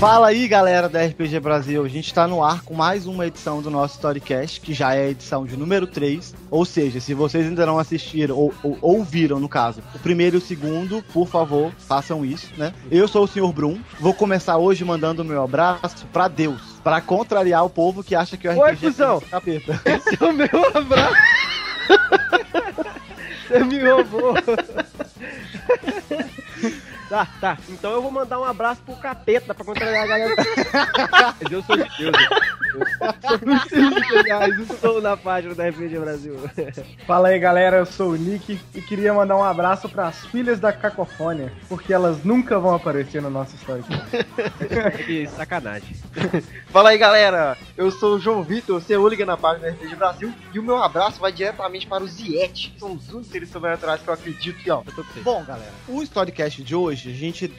Fala aí, galera da RPG Brasil, a gente tá no ar com mais uma edição do nosso Storycast, que já é a edição de número 3, ou seja, se vocês ainda não assistiram, ou ouviram, no caso, o primeiro e o segundo, por favor, façam isso, né? Eu sou o Sr. Brum, vou começar hoje mandando o meu abraço pra Deus, pra contrariar o povo que acha que o RPG é capeta. Esse é o meu abraço! Você me roubou! Tá. Então eu vou mandar um abraço pro capeta pra contrariar a galera. Mas eu sou de Deus. Eu estou na página da RPG Brasil. Fala aí, galera, eu sou o Nick e queria mandar um abraço pras filhas da Cacofônia, porque elas nunca vão aparecer no nosso histórico. Que sacanagem. Fala aí, galera, eu sou o João Vitor, seu hooligan na página da RPG Brasil, e o meu abraço vai diretamente para os Yeti, que são os únicos seres sobrenaturais que eu acredito que, ó. Bom, galera, o Storycast de hoje, a gente,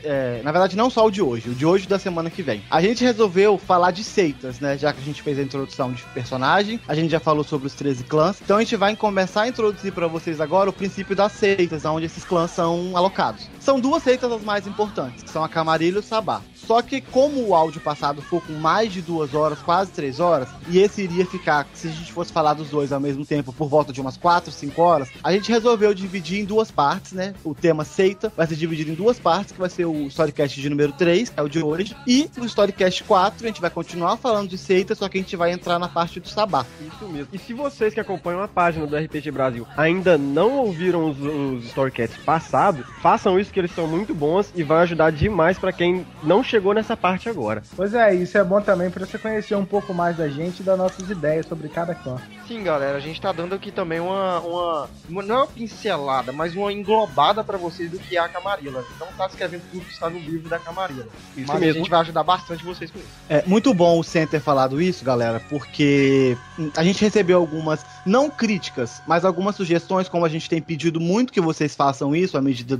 na verdade não só o de hoje da semana que vem, a gente resolveu falar de seitas, né, já que a gente fez a introdução de personagem, a gente já falou sobre os 13 clãs, então a gente vai começar a introduzir pra vocês agora o princípio das seitas, onde esses clãs são alocados. São duas seitas as mais importantes, que são a Camarilla e o Sabá. Só que como o áudio passado foi com mais de 2 horas, quase 3 horas, e esse iria ficar, se a gente fosse falar dos dois ao mesmo tempo, por volta de umas 4, 5 horas, a gente resolveu dividir em 2 partes, né? O tema seita vai ser dividido em 2 partes, que vai ser o Storycast de número 3, que é o de hoje, e o Storycast 4, a gente vai continuar falando de seita, só que a gente vai entrar na parte do Sabá. Isso mesmo. E se vocês que acompanham a página do RPG Brasil ainda não ouviram os Storycasts passados, façam isso que eles são muito bons e vai ajudar demais pra quem não chegou nessa parte agora. Pois é, isso é bom também pra você conhecer um pouco mais da gente e das nossas ideias sobre cada clã. Sim, galera, a gente tá dando aqui também uma não é uma pincelada, mas uma englobada pra vocês do que é a Camarilla. Não tá escrevendo tudo que está no livro da Camarilla. Isso mas mesmo. A gente vai ajudar bastante vocês com isso. É muito bom o Sen ter falado isso, galera, porque a gente recebeu algumas, não críticas, mas algumas sugestões, como a gente tem pedido muito que vocês façam isso à medida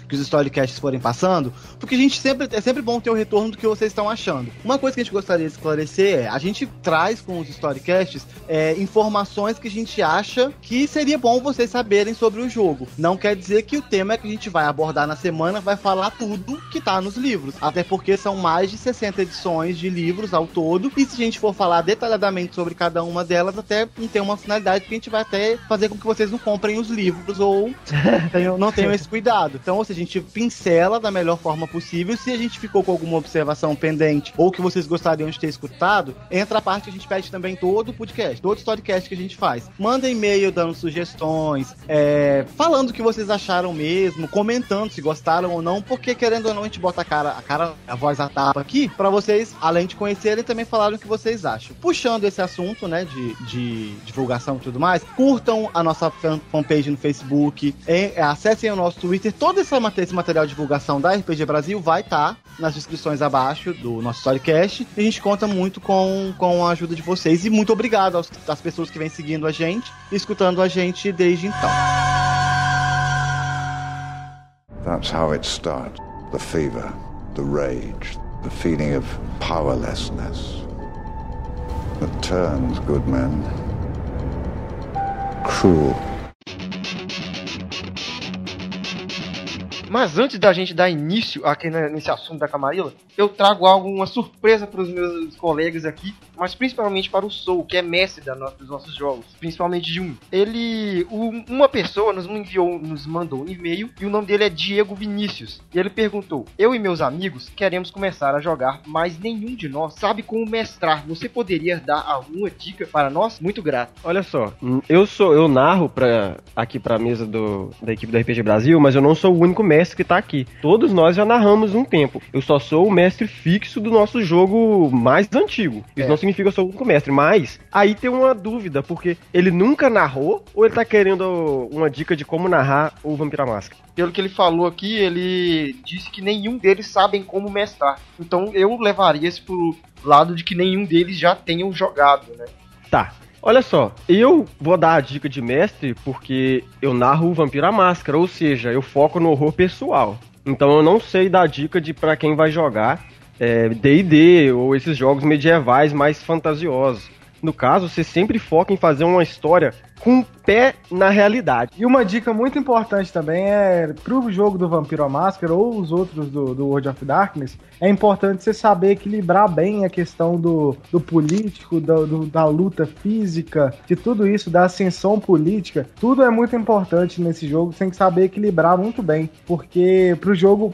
que os Storycasts forem passando, porque é sempre bom ter o retorno do que vocês estão achando. Uma coisa que a gente gostaria de esclarecer é, a gente traz com os Storycasts informações que a gente acha que seria bom vocês saberem sobre o jogo. Não quer dizer que o tema que a gente vai abordar na semana vai falar tudo que tá nos livros, até porque são mais de 60 edições de livros ao todo, e se a gente for falar detalhadamente sobre cada uma delas, até não tem uma finalidade que a gente vai até fazer com que vocês não comprem os livros ou não tenham esse cuidado. Então, ou seja, a gente pincela da melhor forma possível. Se a gente ficou com alguma observação pendente ou que vocês gostariam de ter escutado, entra a parte que a gente pede também todo o podcast, todo o Storycast que a gente faz. Manda e-mail dando sugestões, falando o que vocês acharam mesmo, comentando se gostaram ou não, porque querendo ou não a gente bota a voz à tapa aqui pra vocês, além de conhecerem, também falarem o que vocês acham. Puxando esse assunto, né, de divulgação e tudo mais, curtam a nossa fanpage no Facebook, acessem o nosso Twitter, todo esse material de divulgação da RPG Brasil vai estar nas descrições abaixo do nosso Storycast, e a gente conta muito com a ajuda de vocês, e muito obrigado às pessoas que vêm seguindo a gente e escutando a gente desde então. That's how it starts. The fever, the rage, the feeling of powerlessness that turns good men cruel. Mas antes da gente dar início aqui nesse assunto da Camarilla, eu trago uma surpresa para os meus colegas aqui, mas principalmente para o Soul, que é mestre dos nossos jogos, principalmente de um. Uma pessoa nos mandou um e-mail e o nome dele é Diego Vinícius. E ele perguntou: eu e meus amigos queremos começar a jogar, mas nenhum de nós sabe como mestrar. Você poderia dar alguma dica para nós? Muito grato. Olha só, eu narro aqui pra mesa da equipe do RPG Brasil, mas eu não sou o único mestre que tá aqui. Todos nós já narramos um tempo. Eu só sou o mestre fixo do nosso jogo mais antigo. Isso não significa que eu sou o único mestre, mas aí tem uma dúvida, porque ele nunca narrou ou ele tá querendo uma dica de como narrar o Vampira Máscara? Pelo que ele falou aqui, ele disse que nenhum deles sabem como mestrar. Então eu levaria isso pro lado de que nenhum deles já tenham jogado, né? Tá. Olha só, eu vou dar a dica de mestre porque eu narro o Vampira Máscara, ou seja, eu foco no horror pessoal. Então eu não sei dar dica de pra quem vai jogar D&D ou esses jogos medievais mais fantasiosos. No caso, você sempre foca em fazer uma história com o pé na realidade. E uma dica muito importante também é, pro jogo do Vampiro à Máscara ou os outros do World of Darkness, é importante você saber equilibrar bem a questão do político, da luta física, de tudo isso, da ascensão política. Tudo é muito importante nesse jogo, você tem que saber equilibrar muito bem, porque pro jogo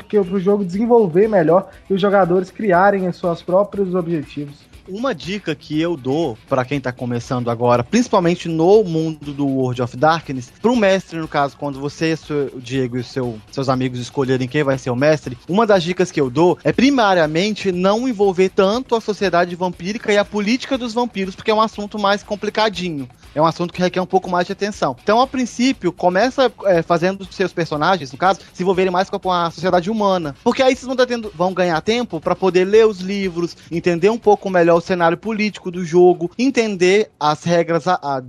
desenvolver melhor e os jogadores criarem os seus próprios objetivos. Uma dica que eu dou pra quem tá começando agora, principalmente no mundo do World of Darkness, pro mestre, no caso, quando você, o Diego e seus amigos escolherem quem vai ser o mestre, uma das dicas que eu dou é, primariamente, não envolver tanto a sociedade vampírica e a política dos vampiros, porque é um assunto mais complicadinho. É um assunto que requer um pouco mais de atenção. Então, a princípio, começa fazendo seus personagens, no caso, se envolverem mais com a sociedade humana. Porque aí vocês vão ganhar tempo pra poder ler os livros, entender um pouco melhor o cenário político do jogo, entender as regras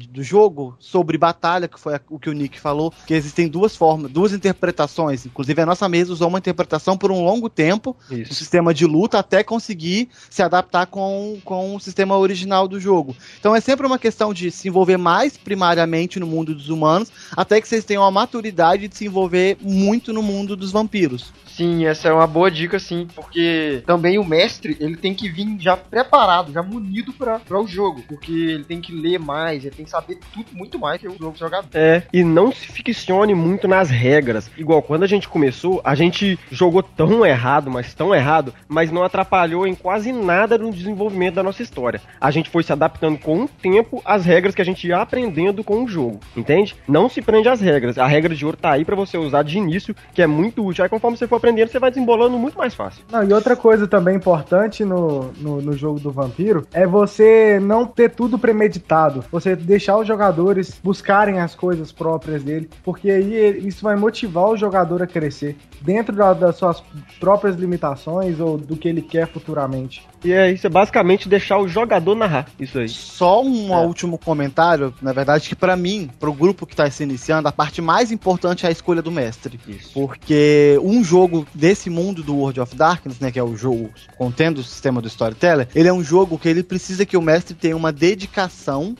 do jogo sobre batalha, que foi o que o Nick falou, que existem duas interpretações. Inclusive, a nossa mesa usou uma interpretação por um longo tempo do sistema de luta até conseguir se adaptar com o sistema original do jogo. Então, é sempre uma questão de se envolver mais primariamente no mundo dos humanos, até que vocês tenham a maturidade de se envolver muito no mundo dos vampiros. Sim, essa é uma boa dica, sim, porque também o mestre, ele tem que vir já preparado, já munido para o jogo, porque ele tem que ler mais, ele tem que saber tudo, muito mais que o jogo jogador. E não se ficcione muito nas regras. Igual, quando a gente começou, a gente jogou tão errado, mas não atrapalhou em quase nada no desenvolvimento da nossa história. A gente foi se adaptando com o tempo às regras que a gente ia aprendendo com o jogo, entende? Não se prende às regras. A regra de ouro tá aí pra você usar de início, que é muito útil. Aí conforme você for aprendendo, você vai desembolando muito mais fácil. Não, e outra coisa também importante no jogo do vampiro é você não ter tudo premeditado, você deixar os jogadores buscarem as coisas próprias dele, porque aí isso vai motivar o jogador a crescer dentro das suas próprias limitações ou do que ele quer futuramente. E isso é basicamente deixar o jogador narrar isso aí. Só um último comentário, na verdade, que pra mim, pro grupo que tá se iniciando, a parte mais importante é a escolha do mestre. Isso. Porque um jogo desse mundo do World of Darkness, né, que é o jogo contendo o sistema do Storyteller, ele é um jogo que ele precisa que o mestre tenha uma dedicação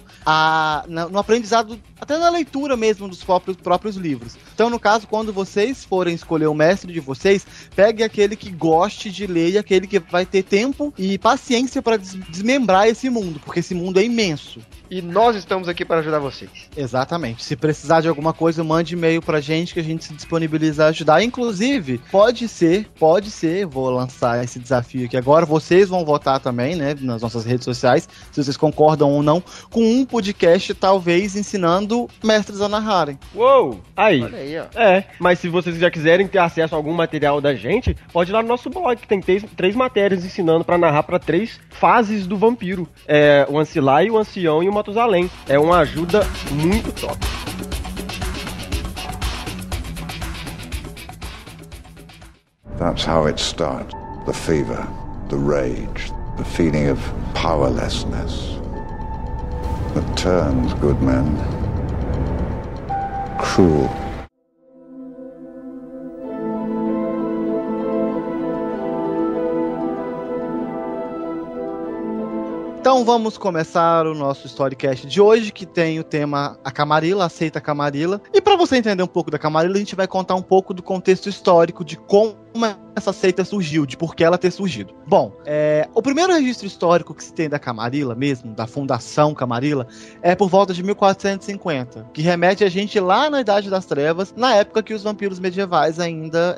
no aprendizado, até na leitura mesmo dos próprios livros. Então, no caso, quando vocês forem escolher o mestre de vocês, pegue aquele que goste de ler e aquele que vai ter tempo e paciência para desmembrar esse mundo, porque esse mundo é imenso. E nós estamos aqui para ajudar vocês. Exatamente. Se precisar de alguma coisa, mande e-mail pra gente que a gente se disponibiliza a ajudar. Inclusive, pode ser, vou lançar esse desafio aqui agora, vocês vão votar também, né, nas nossas redes sociais, se vocês concordam ou não, com um podcast, talvez, ensinando mestres a narrarem. Uou! Aí. Olha aí, ó. Mas se vocês já quiserem ter acesso a algum material da gente, pode ir lá no nosso blog, que tem três matérias ensinando pra narrar pra 3 fases do vampiro. O Ancilai, o Ancião e o Matusalém. É uma ajuda muito top. That's how it starts. The fever, the rage, the feeling of powerlessness that turns good men cruel. Então vamos começar o nosso Storycast de hoje, que tem o tema A Camarilla, Aceita a Camarilla. E para você entender um pouco da Camarilla, a gente vai contar um pouco do contexto histórico de como essa seita surgiu, de por que ela ter surgido. Bom, o primeiro registro histórico que se tem da Camarilla mesmo, da fundação Camarilla, é por volta de 1450, que remete a gente lá na Idade das Trevas, na época que os vampiros medievais ainda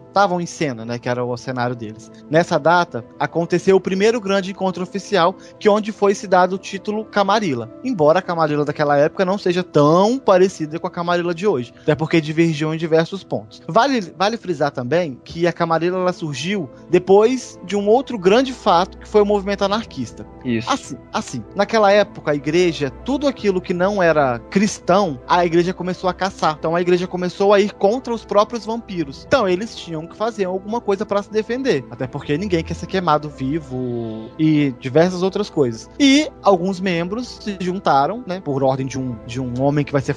estavam em cena, né, que era o cenário deles. Nessa data, aconteceu o primeiro grande encontro oficial, onde foi se dado o título Camarilla, embora a Camarilla daquela época não seja tão parecida com a Camarilla de hoje, até porque divergiam em diversos pontos. Vale frisar também que a Camarilla ela surgiu depois de um outro grande fato, que foi o movimento anarquista. Isso. Assim, naquela época, a igreja, tudo aquilo que não era cristão, a igreja começou a caçar. Então a igreja começou a ir contra os próprios vampiros. Então eles tinham que fazer alguma coisa para se defender, até porque ninguém quer ser queimado vivo e diversas outras coisas. E alguns membros se juntaram, né, por ordem de um homem que vai ser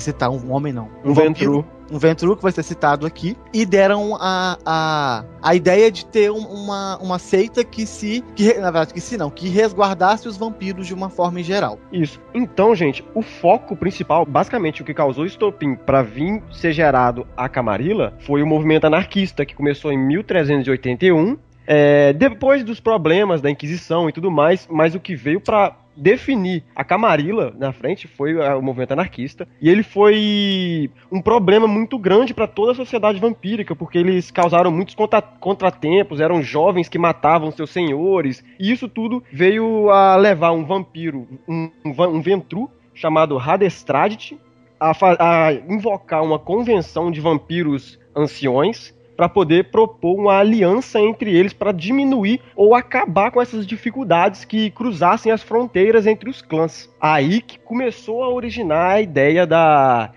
citar um homem não. Um vampiro. um Ventru que vai ser citado aqui, e deram a ideia de ter uma seita que resguardasse os vampiros de uma forma em geral. Isso. Então, gente, o foco principal, basicamente o que causou estopim para vir ser gerado a Camarilla, foi o movimento anarquista que começou em 1381, depois dos problemas da Inquisição e tudo mais, mas o que veio para definir a Camarilla na frente foi o movimento anarquista, e ele foi um problema muito grande para toda a sociedade vampírica, porque eles causaram muitos contratempos, eram jovens que matavam seus senhores, e isso tudo veio a levar um vampiro, um Ventru, chamado Hadestradit, a invocar uma convenção de vampiros anciões, para poder propor uma aliança entre eles para diminuir ou acabar com essas dificuldades que cruzassem as fronteiras entre os clãs. Aí que começou a originar a ideia da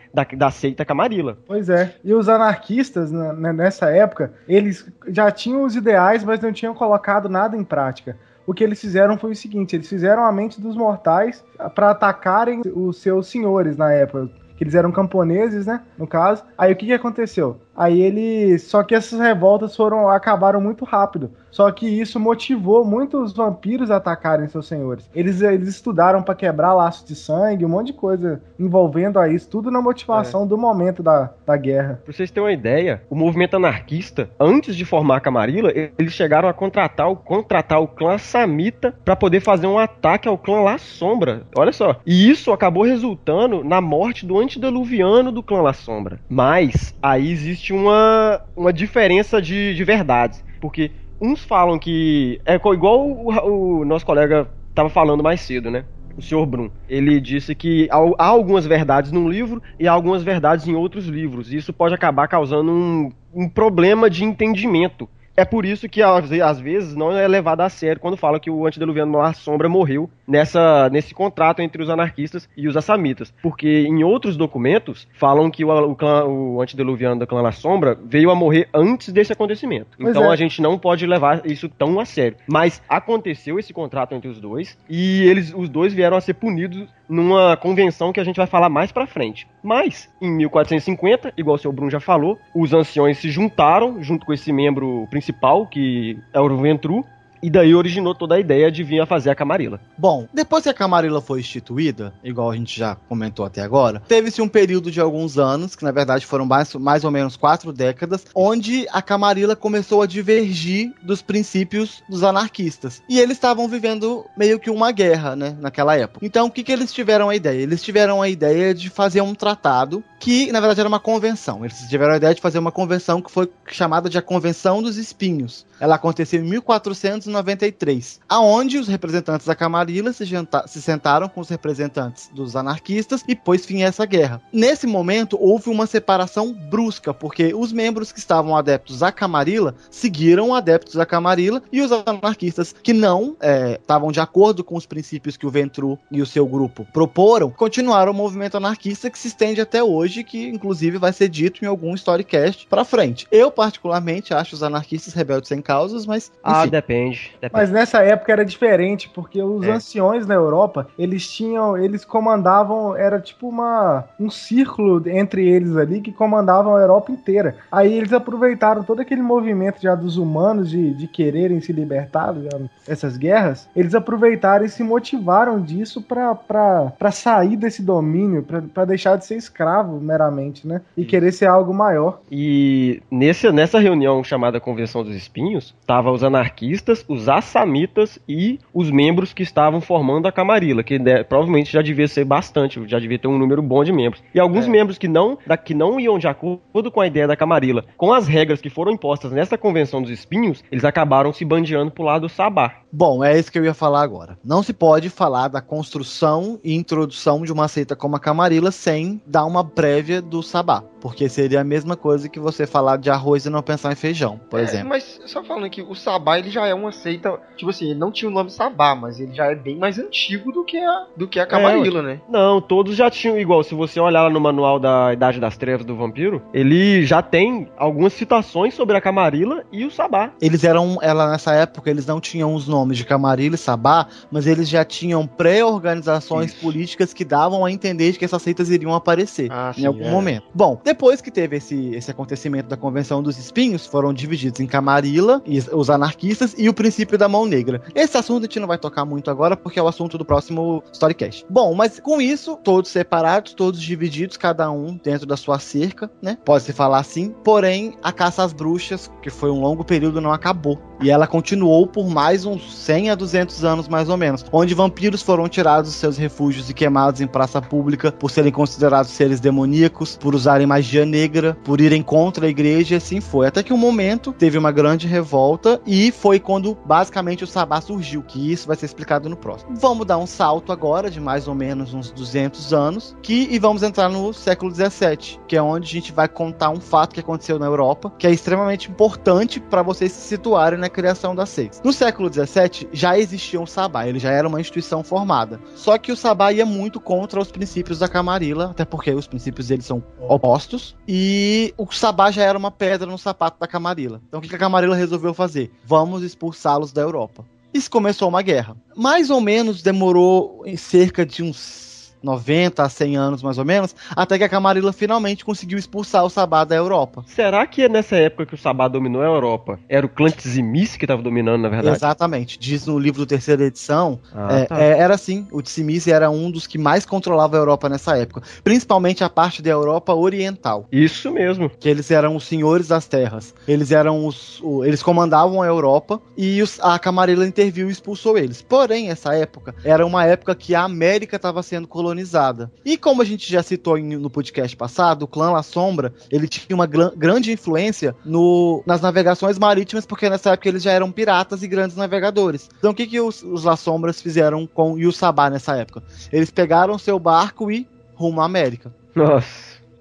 seita Camarilla. Pois é, e os anarquistas, nessa época, eles já tinham os ideais, mas não tinham colocado nada em prática. O que eles fizeram foi o seguinte, eles fizeram a mente dos mortais para atacarem os seus senhores na época, que eles eram camponeses, né, no caso. Aí o que aconteceu? Só que essas revoltas acabaram muito rápido. Só que isso motivou muitos vampiros a atacarem seus senhores. Eles estudaram para quebrar laços de sangue, um monte de coisa envolvendo a isso, tudo na motivação do momento da guerra. Pra vocês terem uma ideia, o movimento anarquista, antes de formar a Camarilla, eles chegaram a contratar o clã Samita para poder fazer um ataque ao clã La Sombra. Olha só. E isso acabou resultando na morte do antediluviano do clã La Sombra. Mas aí existe uma diferença de verdades, porque uns falam que é igual o nosso colega estava falando mais cedo, né? O Sr. Brum. Ele disse que há algumas verdades num livro e há algumas verdades em outros livros, e isso pode acabar causando um problema de entendimento. É por isso que, às vezes, não é levado a sério quando fala que o antediluviano La Sombra morreu nesse contrato entre os anarquistas e os assamitas. Porque em outros documentos falam que o antediluviano do clã La Sombra veio a morrer antes desse acontecimento. Então a gente não pode levar isso tão a sério. Mas aconteceu esse contrato entre os dois, e os dois vieram a ser punidos numa convenção que a gente vai falar mais pra frente. Mas, em 1450, igual o Sr. Brum já falou, os anciões se juntaram junto com esse membro principal, que é o Ventru, e daí originou toda a ideia de vir a fazer a Camarilla. Bom, depois que a Camarilla foi instituída, igual a gente já comentou até agora, teve-se um período de alguns anos, que na verdade foram mais ou menos 4 décadas, onde a Camarilla começou a divergir dos princípios dos anarquistas. E eles estavam vivendo meio que uma guerra, né, naquela época. Então, o que eles tiveram a ideia? Eles tiveram a ideia de fazer um tratado que, na verdade, era uma convenção. Eles tiveram a ideia de fazer uma convenção que foi chamada de a Convenção dos Espinhos. Ela aconteceu em 1493, aonde os representantes da Camarilla se sentaram com os representantes dos anarquistas e pôs fim a essa guerra. Nesse momento, houve uma separação brusca, porque os membros que estavam adeptos à Camarilla seguiram adeptos à Camarilla, e os anarquistas que não estavam de acordo com os princípios que o Ventru e o seu grupo proporam, continuaram o movimento anarquista, que se estende até hoje, que inclusive vai ser dito em algum storycast pra frente. Eu, particularmente, acho os anarquistas rebeldes sem causas, mas enfim. Depende. Mas nessa época era diferente, porque os anciões na Europa, eles comandavam, era tipo um círculo entre eles ali, que comandavam a Europa inteira. Aí eles aproveitaram todo aquele movimento já dos humanos de quererem se libertar dessas guerras, eles aproveitaram e se motivaram disso pra sair desse domínio, pra deixar de ser escravo meramente, né? E querer ser algo maior. E nessa reunião chamada Convenção dos Espinhos, estavam os anarquistas, os assamitas e os membros que estavam formando a Camarilla, que provavelmente já devia ser bastante, já devia ter um número bom de membros. E alguns membros que não iam de acordo com a ideia da Camarilla, com as regras que foram impostas nessa Convenção dos Espinhos, eles acabaram se bandeando pro lado do Sabá. Bom, é isso que eu ia falar agora. Não se pode falar da construção e introdução de uma seita como a Camarilla sem dar uma prévia do Sabá, porque seria a mesma coisa que você falar de arroz e não pensar em feijão, por exemplo. Mas só falando que o Sabá, ele já é uma seita, tipo assim, ele não tinha o nome Sabá, mas ele já é bem mais antigo do que a Camarilla, né? Não, todos já tinham igual. Se você olhar lá no manual da Idade das Trevas do Vampiro, ele já tem algumas citações sobre a Camarilla e o Sabá. Nessa época, eles não tinham os nomes de Camarilla e Sabá, mas eles já tinham pré-organizações políticas que davam a entender de que essas seitas iriam aparecer em algum momento. Bom, depois que teve esse acontecimento da Convenção dos Espinhos, foram divididos em Camarilla, e os anarquistas, e o princípio da mão negra. Esse assunto a gente não vai tocar muito agora, porque é o assunto do próximo Storycast. Bom, mas com isso, todos separados, todos divididos, cada um dentro da sua cerca, né? Pode-se falar assim. Porém, a caça às bruxas, que foi um longo período, não acabou. E ela continuou por mais uns 100 a 200 anos, mais ou menos. Onde vampiros foram tirados dos seus refúgios e queimados em praça pública por serem considerados seres demoníacos, por usarem magia negra, por irem contra a igreja, e assim foi. Até que um momento teve uma grande revolta e foi quando basicamente o Sabá surgiu, que isso vai ser explicado no próximo. Vamos dar um salto agora de mais ou menos uns 200 anos e vamos entrar no século 17, que é onde a gente vai contar um fato que aconteceu na Europa, que é extremamente importante para vocês se situarem na criação das seitas. No século 17 já existia um Sabá, ele já era uma instituição formada. Só que o Sabá ia muito contra os princípios da Camarilla, até porque os princípios deles são opostos, e o Sabá já era uma pedra no sapato da Camarilla. Então o que a Camarilla resolveu fazer? Vamos expulsá-los da Europa. Isso começou uma guerra. Mais ou menos demorou cerca de uns 90 a 100 anos, mais ou menos, até que a Camarilla finalmente conseguiu expulsar o Sabá da Europa. Será que nessa época que o Sabá dominou a Europa, era o clã Tzimice que estava dominando, na verdade? Exatamente. Diz no livro do terceira edição, era assim, o Tzimice era um dos que mais controlava a Europa nessa época, principalmente a parte da Europa oriental. Isso mesmo. Que eles eram os senhores das terras. Eles eram eles comandavam a Europa e a Camarilla interviu e expulsou eles. Porém, essa época era uma época que a América estava sendo colonizada. E como a gente já citou no podcast passado, o clã La Sombra, ele tinha uma grande influência nas navegações marítimas, porque nessa época eles já eram piratas e grandes navegadores. Então o que os La Sombras fizeram com o Sabá nessa época? Eles pegaram seu barco e rumo à América. Nossa.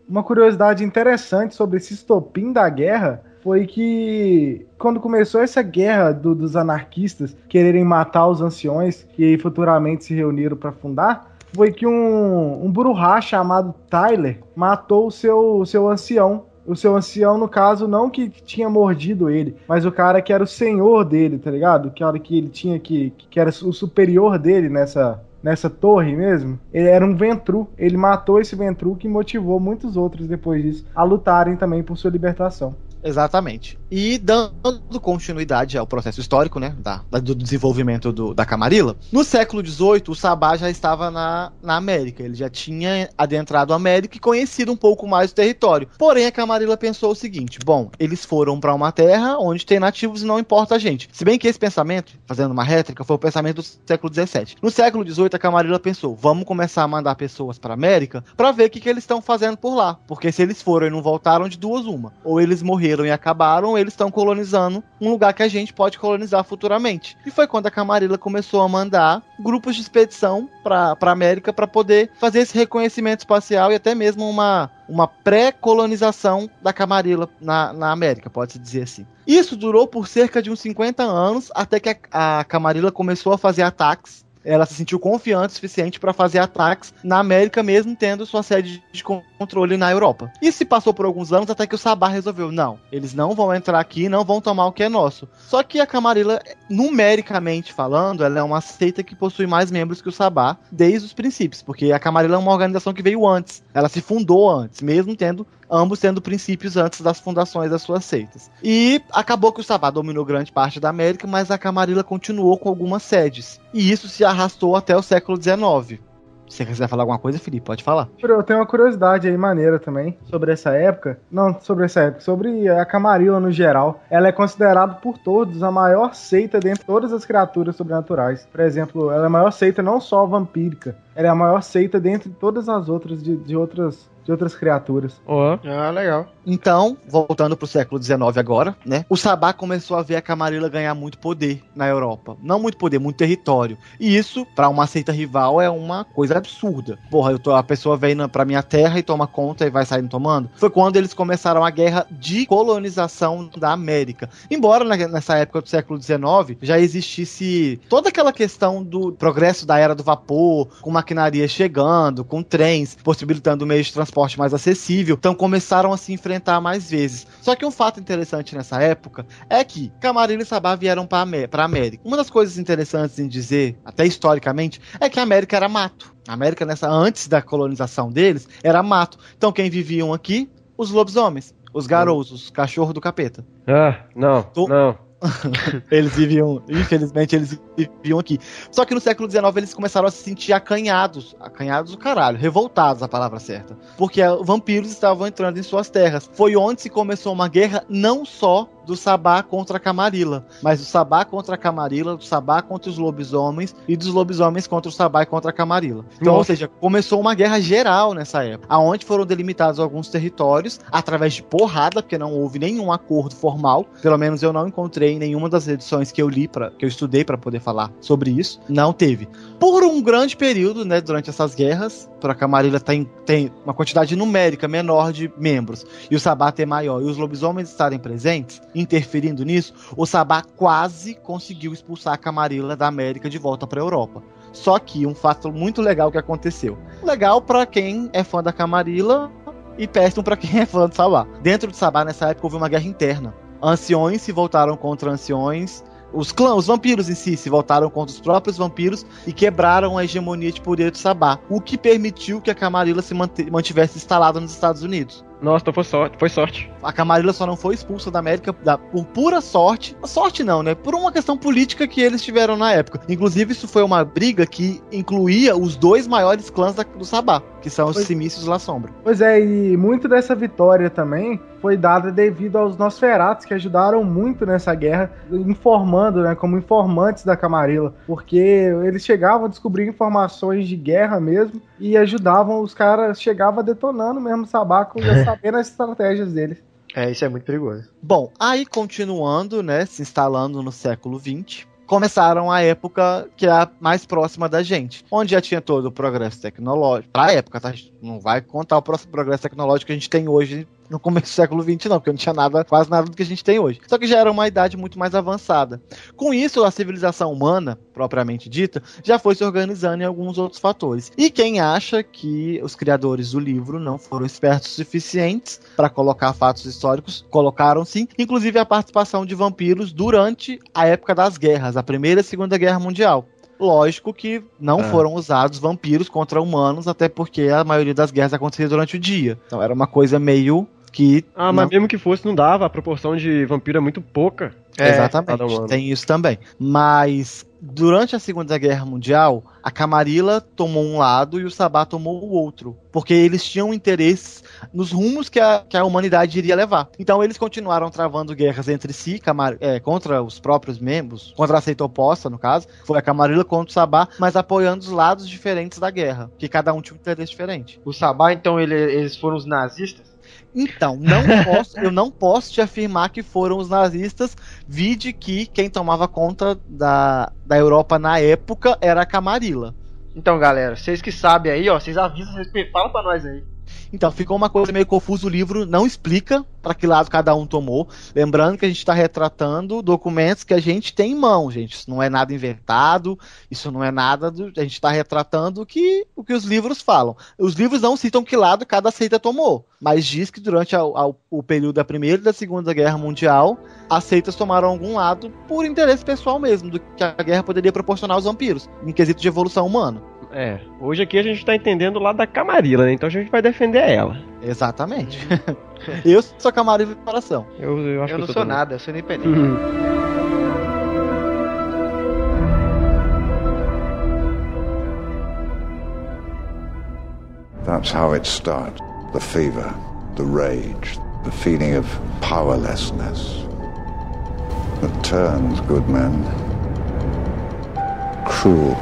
Uma curiosidade interessante sobre esse estopim da guerra foi que quando começou essa guerra dos anarquistas quererem matar os anciões, que aí futuramente se reuniram para fundar, foi que um Bruhá chamado Tyler matou o seu ancião. O seu ancião, no caso, não que tinha mordido ele, mas o cara que era o senhor dele, tá ligado? Que era que ele tinha que era o superior dele nessa torre mesmo. Ele era um Ventru. Ele matou esse Ventru, que motivou muitos outros depois disso a lutarem também por sua libertação. Exatamente. E dando continuidade ao processo histórico, né, do desenvolvimento da Camarilla, no século XVIII, o Sabá já estava na América. Ele já tinha adentrado a América e conhecido um pouco mais o território. Porém, a Camarilla pensou o seguinte: bom, eles foram para uma terra onde tem nativos e não importa a gente. Se bem que esse pensamento, fazendo uma rétrica, foi o pensamento do século XVII. No século XVIII, a Camarilla pensou: vamos começar a mandar pessoas para a América para ver o que eles estão fazendo por lá. Porque se eles foram e não voltaram, de duas uma. Ou eles morreram e acabaram, eles estão colonizando um lugar que a gente pode colonizar futuramente. E foi quando a Camarilla começou a mandar grupos de expedição para a América para poder fazer esse reconhecimento espacial e até mesmo uma pré-colonização da Camarilla na América, pode-se dizer assim. Isso durou por cerca de uns 50 anos, até que a Camarilla começou a fazer ataques. Ela se sentiu confiante o suficiente para fazer ataques na América, mesmo tendo sua sede de controle na Europa. E se passou por alguns anos até que o Sabá resolveu: não, eles não vão entrar aqui, não vão tomar o que é nosso. Só que a Camarilla, numericamente falando, ela é uma seita que possui mais membros que o Sabá desde os princípios, porque a Camarilla é uma organização que veio antes. Ela se fundou antes, mesmo ambos tendo princípios antes das fundações das suas seitas. E acabou que o Sabá dominou grande parte da América, mas a Camarilla continuou com algumas sedes. E isso se arrastou até o século XIX. Se você quiser falar alguma coisa, Felipe, pode falar. Eu tenho uma curiosidade aí maneira também sobre essa época. Não sobre essa época, sobre a Camarilla no geral. Ela é considerada por todos a maior seita dentre todas as criaturas sobrenaturais. Por exemplo, ela é a maior seita não só vampírica, ela é a maior seita dentre todas as outras de outras criaturas. Legal. Então, voltando pro século XIX agora, né? O Sabá começou a ver a Camarilla ganhar muito poder na Europa. Não muito poder, muito território. E isso, pra uma seita rival, é uma coisa absurda. Porra, a pessoa vem pra minha terra e toma conta e vai saindo tomando. Foi quando eles começaram a guerra de colonização da América. Embora nessa época do século XIX já existisse toda aquela questão do progresso da era do vapor, com maquinaria chegando, com trens, possibilitando o meio de transporte mais acessível, então começaram a se enfrentar mais vezes. Só que um fato interessante nessa época é que Camarilla e Sabá vieram para a América. Uma das coisas interessantes em dizer, até historicamente, é que a América era mato. A América, antes da colonização deles, era mato. Então quem viviam aqui os lobisomens, os Garous, os cachorros do capeta. Ah, não, não. Eles viviam, infelizmente, eles viviam aqui. Só que no século XIX eles começaram a se sentir acanhados do caralho, revoltados, a palavra certa, porque vampiros estavam entrando em suas terras. Foi onde se começou uma guerra não só do Sabá contra a Camarilla, mas do Sabá contra a Camarilla, do Sabá contra os lobisomens e dos lobisomens contra o Sabá e contra a Camarilla. Então, ou seja, começou uma guerra geral nessa época, aonde foram delimitados alguns territórios através de porrada, porque não houve nenhum acordo formal, pelo menos eu não encontrei em nenhuma das edições que eu li, que eu estudei para poder falar sobre isso, não teve. Por um grande período, né, durante essas guerras, a Camarilla tem uma quantidade numérica menor de membros, e o Sabá ter maior, e os lobisomens estarem presentes, interferindo nisso, o Sabá quase conseguiu expulsar a Camarilla da América de volta para a Europa. Só que um fato muito legal que aconteceu. Legal para quem é fã da Camarilla e péssimo para quem é fã do Sabá. Dentro do Sabá, nessa época, houve uma guerra interna. Anciões se voltaram contra anciões. Os vampiros em si se voltaram contra os próprios vampiros e quebraram a hegemonia de poder do Sabá, o que permitiu que a Camarilla se mantivesse instalada nos Estados Unidos. Nossa, então foi sorte. A Camarilla só não foi expulsa da América por pura sorte. Sorte não, né? Por uma questão política que eles tiveram na época. Inclusive, isso foi uma briga que incluía os dois maiores clãs do Sabá, que são os Simícios e La Sombra. Pois é, e muito dessa vitória também foi dada devido aos Nosferatus, que ajudaram muito nessa guerra, informando, né, como informantes da Camarilla, porque eles chegavam a descobrir informações de guerra mesmo e ajudavam os caras, chegavam detonando mesmo o Sabá, sabendo as estratégias deles. Isso é muito perigoso. Bom, aí continuando, né, se instalando no século XX, começaram a época que é a mais próxima da gente, onde já tinha todo o progresso tecnológico. Pra época, tá? A gente não vai contar o próximo progresso tecnológico que a gente tem hoje no começo do século XX, não, porque não tinha quase nada do que a gente tem hoje. Só que já era uma idade muito mais avançada. Com isso, a civilização humana, propriamente dita, já foi se organizando em alguns outros fatores. E quem acha que os criadores do livro não foram espertos o suficientes para colocar fatos históricos, colocaram sim, inclusive a participação de vampiros durante a época das guerras, a Primeira e a Segunda Guerra Mundial. Lógico que não foram usados vampiros contra humanos, até porque a maioria das guerras acontecia durante o dia. Então era uma coisa meio que... mas mesmo que fosse, não dava, a proporção de vampiro é muito pouca. Exatamente, tem isso também. Mas durante a Segunda Guerra Mundial, a Camarilla tomou um lado e o Sabá tomou o outro, porque eles tinham interesses nos rumos que a humanidade iria levar. Então eles continuaram travando guerras entre si, contra os próprios membros, contra a seita oposta, no caso, foi a Camarilla contra o Sabá, mas apoiando os lados diferentes da guerra, que cada um tinha um interesse diferente. O Sabá, então, eles foram os nazistas? Então, eu não posso te afirmar que foram os nazistas, vide que quem tomava conta da Europa na época era a Camarilla. Então, galera, vocês que sabem aí, ó, vocês avisam, vocês falam pra nós aí. Então, ficou uma coisa meio confusa, o livro não explica para que lado cada um tomou. Lembrando que a gente está retratando documentos que a gente tem em mão, gente. Isso não é nada inventado, isso não é nada a gente está retratando o que os livros falam. Os livros não citam que lado cada seita tomou, mas diz que durante o período da Primeira e da Segunda Guerra Mundial, as seitas tomaram algum lado por interesse pessoal mesmo, do que a guerra poderia proporcionar aos vampiros, em quesito de evolução humana. Hoje aqui a gente tá entendendo o lado da Camarilla, né? Então a gente vai defender ela. Exatamente. Eu sou Camarilla de coração. Eu acho que eu não sou nada, eu sou independente. That's how it starts. The fever, the rage, the feeling of powerlessness that turns good men cruel.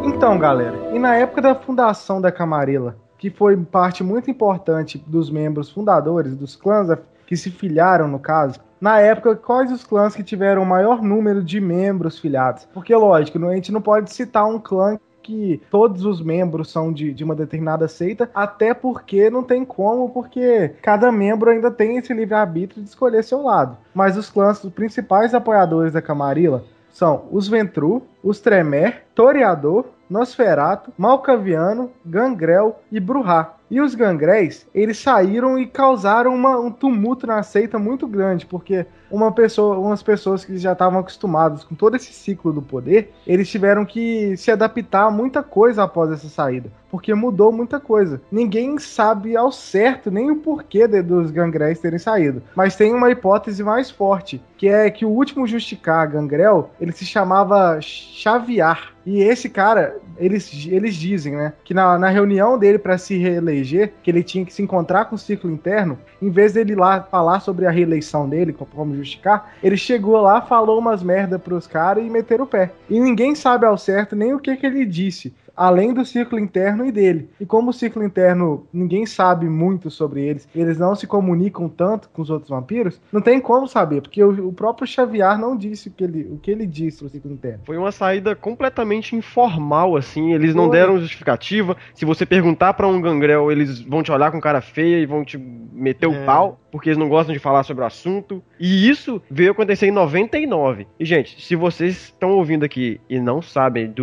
Então, galera, e na época da fundação da Camarilla, que foi parte muito importante dos membros fundadores dos clãs que se filiaram, no caso, na época, quais os clãs que tiveram o maior número de membros filiados? Porque, lógico, a gente não pode citar um clã que todos os membros são de uma determinada seita, até porque não tem como, porque cada membro ainda tem esse livre-arbítrio de escolher seu lado. Mas os clãs, os principais apoiadores da Camarilla, são os Ventru, os Tremere, Toreador, Nosferatu, Malkaviano, Gangrel e Bruhá. E os gangréis, eles saíram e causaram um tumulto na seita muito grande, porque umas pessoas que já estavam acostumadas com todo esse ciclo do poder, eles tiveram que se adaptar a muita coisa após essa saída, porque mudou muita coisa. Ninguém sabe ao certo nem o porquê dos gangréis terem saído, mas tem uma hipótese mais forte, que é que o último Justicar Gangrel, ele se chamava Xaviar. E esse cara, eles dizem, né, que na reunião dele para se reeleger, que ele tinha que se encontrar com o ciclo interno, em vez dele ir lá falar sobre a reeleição dele, como Justicar, ele chegou lá, falou umas merda pros caras e meteram o pé. E ninguém sabe ao certo nem o que ele disse, além do ciclo interno e dele. E como o ciclo interno, ninguém sabe muito sobre eles não se comunicam tanto com os outros vampiros, não tem como saber, porque o próprio Xaviar não disse o que ele disse pro ciclo interno. Foi uma saída completamente informal, assim, eles não deram justificativa. Se você perguntar pra um gangrel, eles vão te olhar com cara feia e vão te meter o pau, porque eles não gostam de falar sobre o assunto. E isso veio acontecer em 99. E, gente, se vocês estão ouvindo aqui e não sabem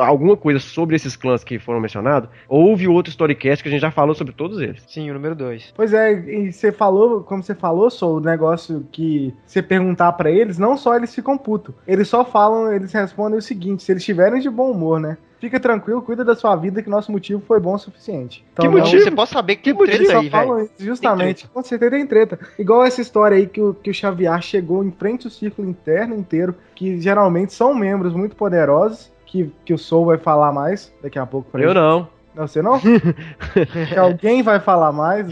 alguma coisa sobre esses clãs que foram mencionados, houve outro storycast que a gente já falou sobre todos eles. Sim, o número 2. Pois é, e você falou, como você falou, Sou, o negócio que você perguntar pra eles, não só eles ficam putos, eles respondem o seguinte, se eles estiverem de bom humor, né? Fica tranquilo, cuida da sua vida, que nosso motivo foi bom o suficiente. Então, que motivo? Você pode saber que tem treta aí, velho. Justamente, com certeza tem treta. Igual essa história aí que o Xaviar chegou em frente ao círculo interno inteiro, que geralmente são membros muito poderosos, que o Soul vai falar mais daqui a pouco pra ele. Eu não. Não, você não? Que alguém vai falar mais.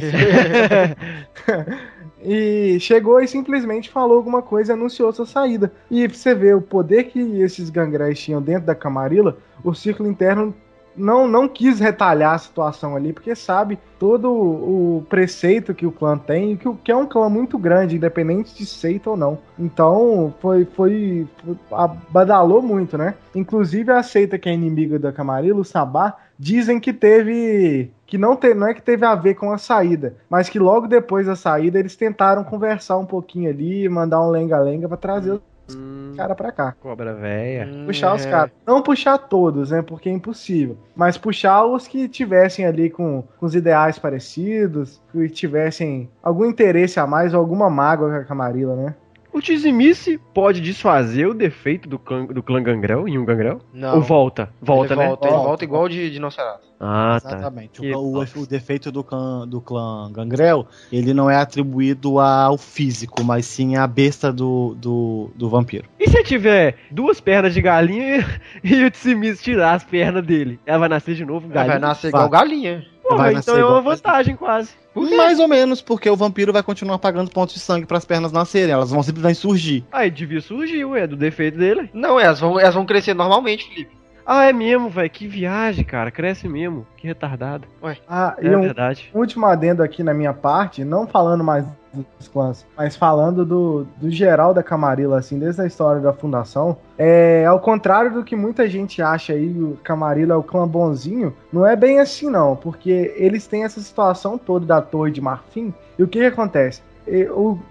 E chegou e simplesmente falou alguma coisa e anunciou sua saída. E você vê o poder que esses gangréis tinham dentro da Camarilla, o círculo interno não quis retalhar a situação ali, porque sabe todo o preceito que o clã tem, que é um clã muito grande, independente de seita ou não. Então, badalou muito, né? Inclusive a seita que é inimiga da Camarilla, o Sabá, dizem que não é que teve a ver com a saída, mas que logo depois da saída eles tentaram conversar um pouquinho ali, mandar um lenga-lenga pra trazer os caras pra cá. Cobra véia. Puxar os caras. Não puxar todos, né? Porque é impossível. Mas puxar os que tivessem ali com os ideais parecidos, que tivessem algum interesse a mais ou alguma mágoa com a Camarilla, né? O Tizimice pode desfazer o defeito do clã Gangrel em um Gangrel? Não. Ou volta? Volta, né? Ele volta igual de Nosferatu. Ah, exatamente. Tá. O defeito do clã Gangrel, ele não é atribuído ao físico, mas sim à besta do vampiro. E se tiver 2 pernas de galinha e o Tizimice tirar as pernas dele? Ela vai nascer de novo galinha? Vai nascer igual galinha. Porra, então é uma vantagem quase. Mais ou menos, porque o vampiro vai continuar pagando pontos de sangue para as pernas nascerem. Elas vão simplesmente surgir. Aí devia surgir, do defeito dele. Não, elas vão crescer normalmente, Felipe. Ah, é mesmo, velho. Que viagem, cara. Cresce mesmo. Que retardado. Ué. É verdade. Um último adendo aqui na minha parte, não falando mais dos clãs, mas falando do geral da Camarilla, assim, desde a história da fundação, ao contrário do que muita gente acha aí, o Camarilla é o clã bonzinho, não é bem assim não, porque eles têm essa situação toda da Torre de Marfim, e o que acontece?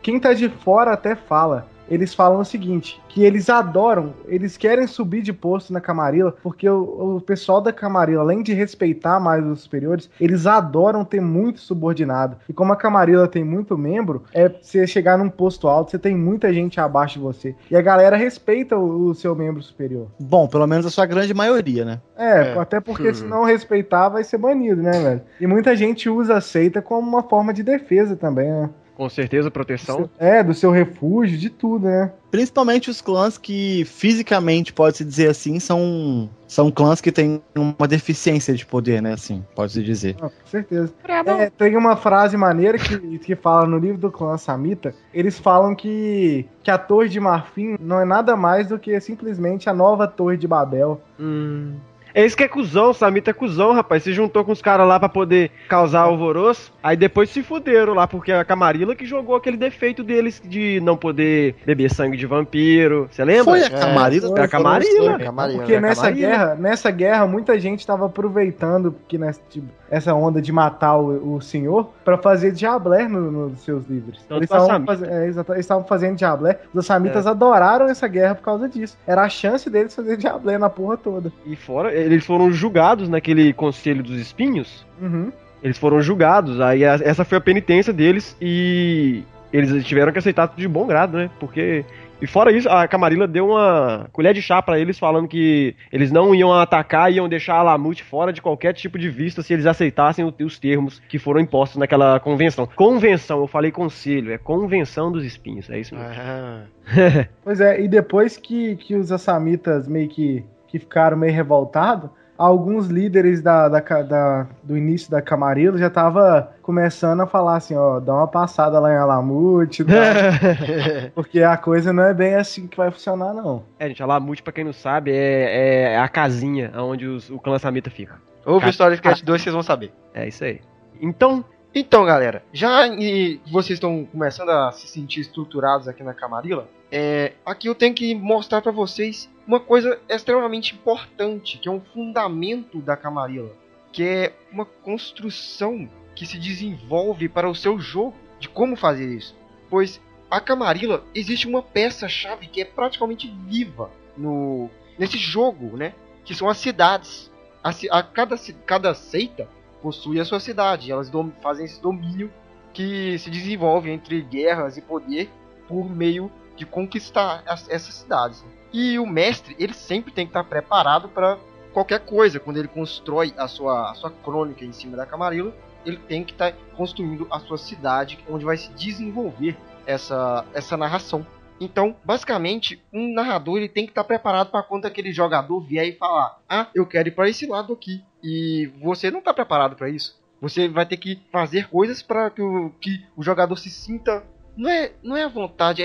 Quem tá de fora até fala, eles falam o seguinte, que eles adoram, eles querem subir de posto na Camarilla, porque o pessoal da Camarilla, além de respeitar mais os superiores, eles adoram ter muito subordinado. E como a Camarilla tem muito membro, você chegar num posto alto, você tem muita gente abaixo de você. E a galera respeita o seu membro superior. Bom, pelo menos a sua grande maioria, né? Até porque se não respeitar, vai ser banido, né, velho? E muita gente usa a seita como uma forma de defesa também, né? Com certeza, proteção. Do seu refúgio, de tudo, né? Principalmente os clãs que, fisicamente, pode-se dizer assim, são clãs que têm uma deficiência de poder, né? Assim, pode-se dizer. Com certeza. Tem uma frase maneira que fala no livro do clã Samita. Eles falam que a Torre de Marfim não é nada mais do que simplesmente a nova Torre de Babel. É isso que é cuzão, o Samita é cuzão, rapaz. Se juntou com os caras lá pra poder causar alvoroço, aí depois se fuderam lá, porque a Camarilla que jogou aquele defeito deles de não poder beber sangue de vampiro. Você lembra? Foi a Camarilla? Foi a Camarilla. Porque nessa guerra, muita gente tava aproveitando que essa onda de matar o senhor pra fazer diablé nos seus livros. Eles estavam fazendo diablé. Os Samitas adoraram essa guerra por causa disso. Era a chance deles fazer diablé na porra toda. E fora, eles foram julgados naquele Conselho dos Espinhos. Uhum. Eles foram julgados, aí essa foi a penitência deles e eles tiveram que aceitar tudo de bom grado, né? Porque... E fora isso, a Camarilla deu uma colher de chá pra eles, falando que eles não iam atacar, iam deixar a Lamute fora de qualquer tipo de vista se eles aceitassem os termos que foram impostos naquela convenção. Convenção, eu falei conselho, é convenção dos espinhos, é isso mesmo. Pois é, e depois que os assamitas meio que ficaram meio revoltados, alguns líderes do início da Camarilla já tava começando a falar assim, ó, dá uma passada lá em Alamute, tá? Porque a coisa não é bem assim que vai funcionar, não. Gente, Alamute, pra quem não sabe, é a casinha onde o clã samita fica. Ouve o Storycast 2, vocês vão saber. É isso aí. Então, galera, vocês estão começando a se sentir estruturados aqui na Camarilla, aqui eu tenho que mostrar pra vocês uma coisa extremamente importante, que é um fundamento da Camarilla, que é uma construção que se desenvolve para o seu jogo, de como fazer isso. Pois a Camarilla existe uma peça-chave que é praticamente viva nesse jogo, né? Que são as cidades. Cada seita possui a sua cidade. Elas fazem esse domínio que se desenvolve entre guerras e poder por meio de conquistar essas cidades. E o mestre, ele sempre tem que estar preparado para qualquer coisa. Quando ele constrói a sua crônica em cima da Camarilla, ele tem que estar construindo a sua cidade, onde vai se desenvolver essa narração. Então, basicamente, um narrador ele tem que estar preparado para quando aquele jogador vier e falar: ah, eu quero ir para esse lado aqui. E você não está preparado para isso. Você vai ter que fazer coisas para que o jogador se sinta... Não é à vontade,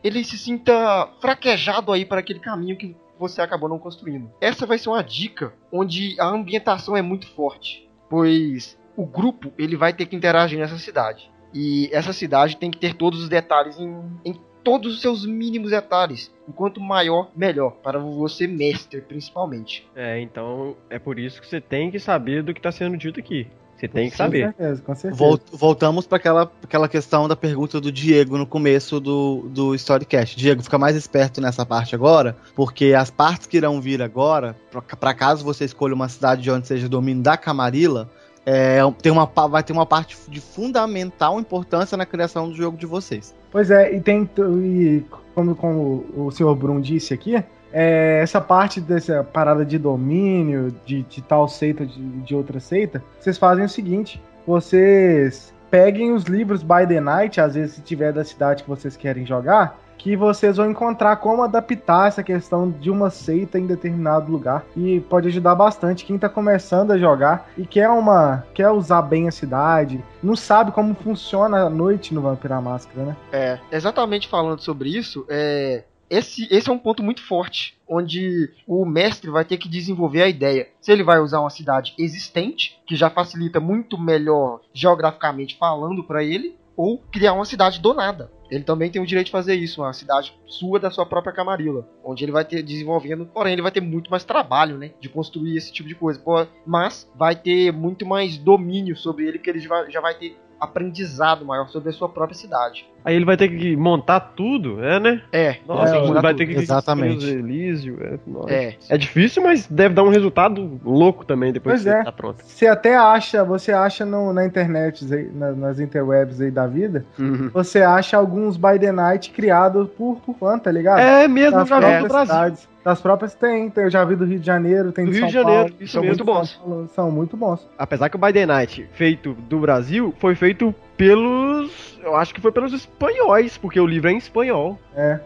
ele se sinta fraquejado aí para aquele caminho que você acabou não construindo. Essa vai ser uma dica onde a ambientação é muito forte, pois o grupo ele vai ter que interagir nessa cidade. E essa cidade tem que ter todos os detalhes em todos os seus mínimos detalhes. Enquanto maior, melhor. Para você, mestre, principalmente. Então é por isso que você tem que saber do que está sendo dito aqui. Você tem que saber. Com certeza. Voltamos para aquela questão da pergunta do Diego no começo do Storycast. Diego, fica mais esperto nessa parte agora, porque as partes que irão vir agora, para caso você escolha uma cidade de onde seja domínio da Camarilla, vai ter uma parte de fundamental importância na criação do jogo de vocês. Pois é, e como o senhor Brum disse aqui, essa parte dessa parada de domínio, de tal seita, de outra seita, vocês fazem o seguinte: vocês peguem os livros by the night, às vezes se tiver da cidade que vocês querem jogar, que vocês vão encontrar como adaptar essa questão de uma seita em determinado lugar, e pode ajudar bastante quem tá começando a jogar e quer usar bem a cidade, não sabe como funciona a noite no Vampiro à Máscara, né? Exatamente, falando sobre isso, esse é um ponto muito forte, onde o mestre vai ter que desenvolver a ideia. Se ele vai usar uma cidade existente, que já facilita muito melhor geograficamente falando para ele, ou criar uma cidade do nada. Ele também tem o direito de fazer isso, uma cidade sua, da sua própria Camarilla, onde ele vai ter desenvolvendo, porém ele vai ter muito mais trabalho, né, de construir esse tipo de coisa, mas vai ter muito mais domínio sobre ele, que ele já vai ter aprendizado maior sobre a sua própria cidade. Aí ele vai ter que montar tudo, né? Nossa, ele vai ter que exatamente. Elísio, é difícil, mas deve dar um resultado louco também depois que tá pronto. Você acha na internet, nas interwebs aí da vida, você acha alguns by the night criados por fã, tá ligado? É mesmo, já vi no Brasil. Das próprias tem, eu já vi do Rio de Janeiro, tem do de Rio São de Janeiro, Paulo. isso são mesmo. muito bons. São muito bons. Apesar que o By the Night, feito do Brasil, foi feito eu acho que foi pelos espanhóis, porque o livro é em espanhol.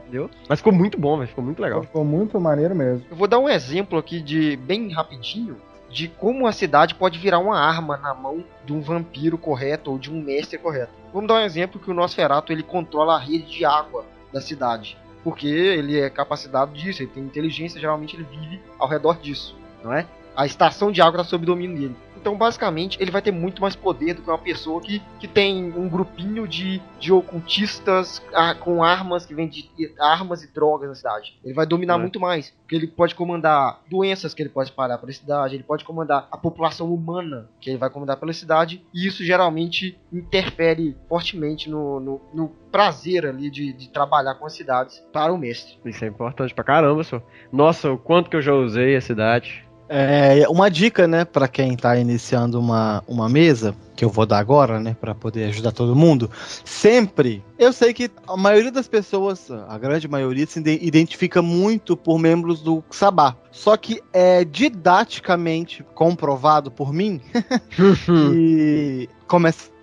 Entendeu? Mas ficou muito bom, velho, ficou muito legal. Ficou muito maneiro mesmo. Eu vou dar um exemplo aqui bem rapidinho, de como a cidade pode virar uma arma na mão de um vampiro correto ou de um mestre correto. Vamos dar um exemplo que o Nosferatu ele controla a rede de água da cidade, porque ele é capacitado disso, ele tem inteligência, geralmente ele vive ao redor disso, não é? A estação de água está sob domínio dele. Então, basicamente, ele vai ter muito mais poder do que uma pessoa que tem um grupinho de ocultistas com armas, que vende armas e drogas na cidade. Ele vai dominar muito mais, porque ele pode comandar doenças que ele pode espalhar pela cidade, ele pode comandar a população humana que ele vai comandar pela cidade, e isso geralmente interfere fortemente no prazer ali de trabalhar com as cidades para o mestre. Isso é importante pra caramba, só. Nossa, o quanto que eu já usei a cidade. Uma dica, né, pra quem tá iniciando uma mesa, que eu vou dar agora, né, pra poder ajudar todo mundo. Sempre, eu sei que a maioria das pessoas, a grande maioria, se identifica muito por membros do Sabá. Só que é didaticamente comprovado por mim que começar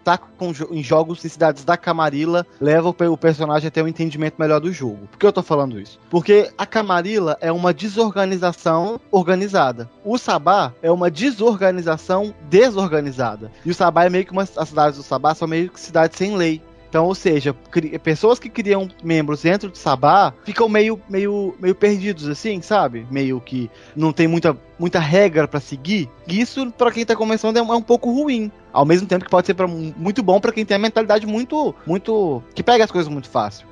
em jogos em cidades da Camarilla leva o personagem a ter um entendimento melhor do jogo. Por que eu tô falando isso? Porque a Camarilla é uma desorganização organizada. O Sabá é uma desorganização desorganizada. E o Sabá é meio que as cidades do Sabá são meio que cidades sem lei. Então, ou seja, pessoas que criam membros dentro do Sabá ficam meio perdidos, assim, sabe? Meio que não tem muita regra pra seguir. Isso, pra quem tá começando, é um pouco ruim. Ao mesmo tempo que pode ser muito bom pra quem tem a mentalidade muito que pega as coisas muito fácil.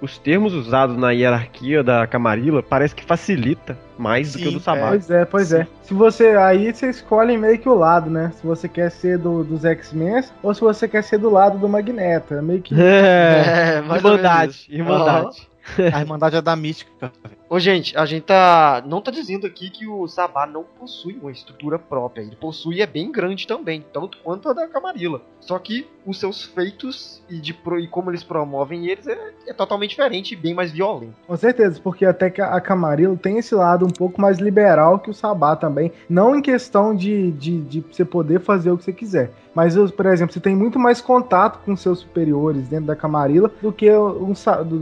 Os termos usados na hierarquia da Camarilla parece que facilita mais do que o do Sabá. Pois é. Se você escolhe meio que o lado, né? Se você quer ser dos X-Men ou se você quer ser do lado do Magneto. É meio que... Irmandade. A Irmandade é da mística. Ô, gente, a gente não tá dizendo aqui que o Sabá não possui uma estrutura própria. Ele possui, é bem grande também, tanto quanto a da Camarilla. Só que os seus feitos e como eles promovem eles é totalmente diferente e bem mais violento. Com certeza, porque até que a Camarilla tem esse lado um pouco mais liberal que o Sabá também. Não em questão de você poder fazer o que você quiser. Mas, por exemplo, você tem muito mais contato com seus superiores dentro da Camarilla do que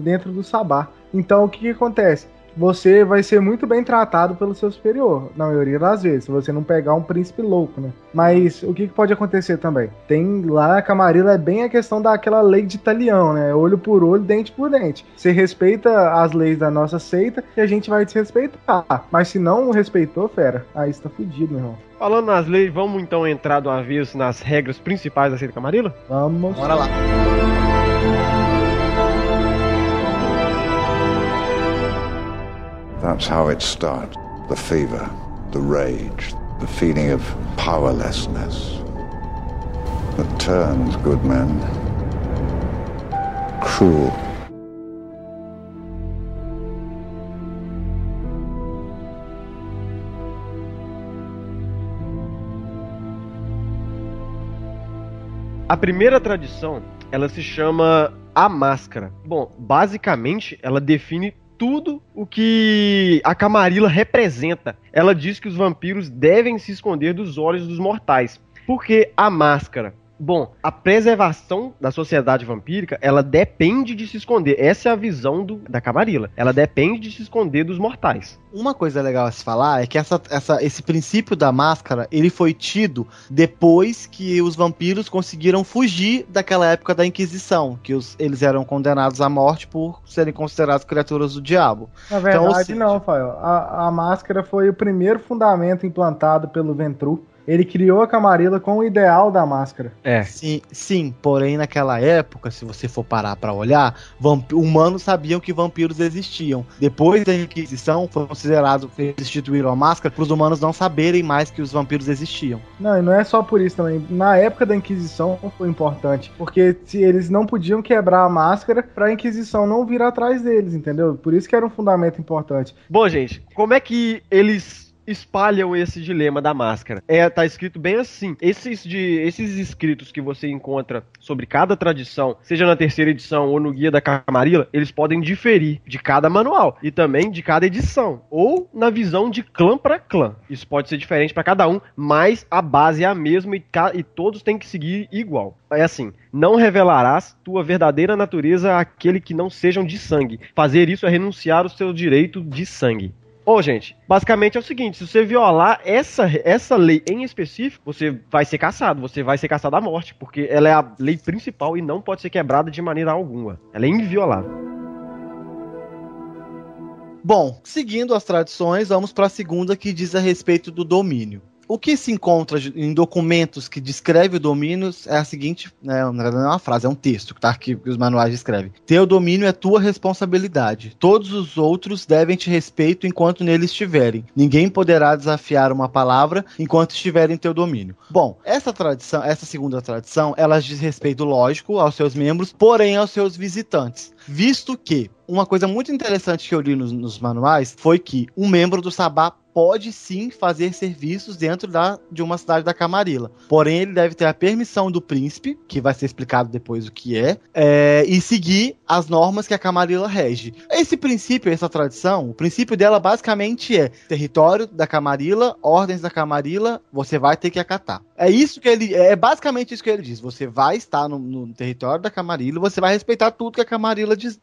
dentro do Sabá. Então, o que acontece? Você vai ser muito bem tratado pelo seu superior, na maioria das vezes, se você não pegar um príncipe louco, né? Mas o que pode acontecer também? Tem lá a Camarilla, é bem a questão daquela lei de Talião, né? Olho por olho, dente por dente. Você respeita as leis da nossa seita e a gente vai te respeitar. Mas se não respeitou, fera, aí você tá fudido, meu irmão. Falando nas leis, vamos então entrar de uma vez nas regras principais da seita Camarilla? Vamos. Bora lá. That's how it starts. The fever, the rage, the feeling of powerlessness that turns good men cruel. A primeira tradição, ela se chama a Máscara. Bom, basicamente, ela define tudo o que a Camarilla representa. Ela diz que os vampiros devem se esconder dos olhos dos mortais. Por que a máscara? Bom, a preservação da sociedade vampírica, ela depende de se esconder. Essa é a visão da Camarilla. Ela depende de se esconder dos mortais. Uma coisa legal a se falar é que esse princípio da máscara, ele foi tido depois que os vampiros conseguiram fugir daquela época da Inquisição, que eles eram condenados à morte por serem considerados criaturas do diabo. Na verdade, não, Fael. A máscara foi o primeiro fundamento implantado pelo Ventru. Ele criou a Camarilla com o ideal da máscara. Sim, porém naquela época, se você for parar pra olhar, humanos sabiam que vampiros existiam. Depois da Inquisição, foi considerado que instituíram a máscara para os humanos não saberem mais que os vampiros existiam. Não, e não é só por isso também. Na época da Inquisição foi importante, porque eles não podiam quebrar a máscara pra Inquisição não vir atrás deles, entendeu? Por isso que era um fundamento importante. Bom, gente, como é que eles espalham esse dilema da máscara? Tá escrito bem assim. Esses escritos que você encontra sobre cada tradição, seja na terceira edição ou no guia da Camarilla, eles podem diferir de cada manual e também de cada edição, ou na visão de clã para clã. Isso pode ser diferente para cada um, mas a base é a mesma e todos têm que seguir igual. É assim: não revelarás tua verdadeira natureza àquele que não sejam de sangue. Fazer isso é renunciar ao seu direito de sangue. Gente, basicamente é o seguinte: se você violar essa lei em específico, você vai ser caçado à morte, porque ela é a lei principal e não pode ser quebrada de maneira alguma. Ela é inviolável. Bom, seguindo as tradições, vamos para a segunda, que diz a respeito do domínio. O que se encontra em documentos que descreve o domínio é a seguinte, né, na verdade não é uma frase, é um texto que tá aqui, que os manuais descrevem. Teu domínio é tua responsabilidade. Todos os outros devem te respeito enquanto nele estiverem. Ninguém poderá desafiar uma palavra enquanto estiver em teu domínio. Bom, essa segunda tradição, ela diz respeito, lógico, aos seus membros, porém aos seus visitantes. Visto que uma coisa muito interessante que eu li nos manuais foi que um membro do Sabá pode sim fazer serviços dentro de uma cidade da Camarilla. Porém, ele deve ter a permissão do príncipe, que vai ser explicado depois o que e seguir as normas que a Camarilla rege. Esse princípio, essa tradição, o princípio dela basicamente é território da Camarilla, ordens da Camarilla, você vai ter que acatar. É basicamente isso que ele diz. Você vai estar no território da Camarilla e você vai respeitar tudo que a Camarilla diz,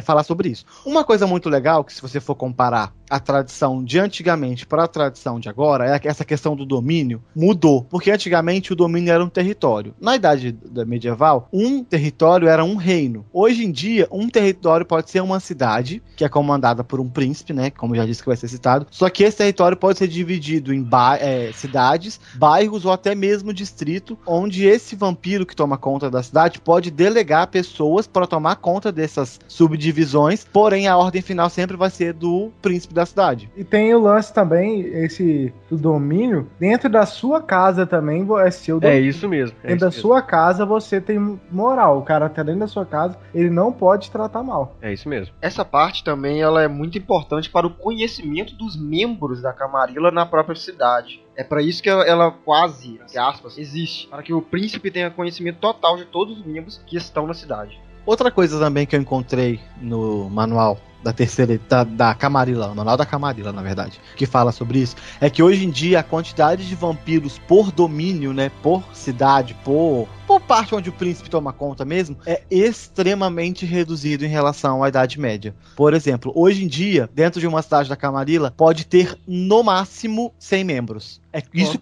falar sobre isso. Uma coisa muito legal, que se você for comparar a tradição de antigamente para a tradição de agora, é que essa questão do domínio mudou, porque antigamente o domínio era um território. Na idade medieval, um território era um reino. Hoje em dia, um território pode ser uma cidade, que é comandada por um príncipe, né, como já disse que vai ser citado, só que esse território pode ser dividido em cidades, bairros ou até mesmo distrito, onde esse vampiro que toma conta da cidade pode delegar pessoas para tomar conta dessas subdivisões, porém a ordem final sempre vai ser do príncipe da cidade. E tem o lance também, esse do domínio, dentro da sua casa também é seu domínio. É isso mesmo. Dentro da sua casa você tem moral. O cara tá dentro da sua casa, ele não pode tratar mal. É isso mesmo. Essa parte também ela é muito importante para o conhecimento dos membros da Camarilla na própria cidade. É para isso que ela quase, entre aspas, existe. Para que o príncipe tenha conhecimento total de todos os membros que estão na cidade. Outra coisa também que eu encontrei no manual da terceira, da Camarilla, o manual da Camarilla, na verdade, que fala sobre isso, é que hoje em dia a quantidade de vampiros por domínio, né, por cidade, por parte onde o príncipe toma conta mesmo, é extremamente reduzido em relação à Idade Média. Por exemplo, hoje em dia, dentro de uma cidade da Camarilla, pode ter no máximo 100 membros. Isso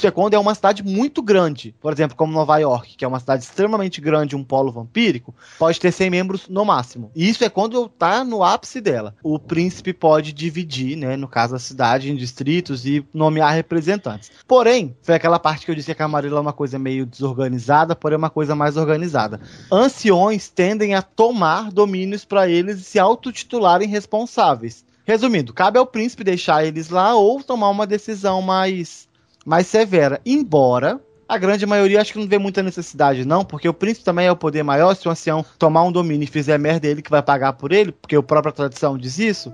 é quando é uma cidade muito grande. Por exemplo, como Nova York, que é uma cidade extremamente grande, um polo vampírico, pode ter 100 membros no máximo. E isso é quando tá no ápice dela. O príncipe pode dividir, né, no caso a cidade, em distritos e nomear representantes. Porém, foi aquela parte que eu disse que a Camarilla é uma coisa meio desorganizada, porém uma coisa mais organizada. Anciões tendem a tomar domínios para eles e se autotitularem responsáveis. Resumindo, cabe ao príncipe deixar eles lá ou tomar uma decisão mais severa. Embora a grande maioria acho que não vê muita necessidade não, porque o príncipe também é o poder maior. Se o ancião tomar um domínio e fizer merda, ele que vai pagar por ele, porque a própria tradição diz isso.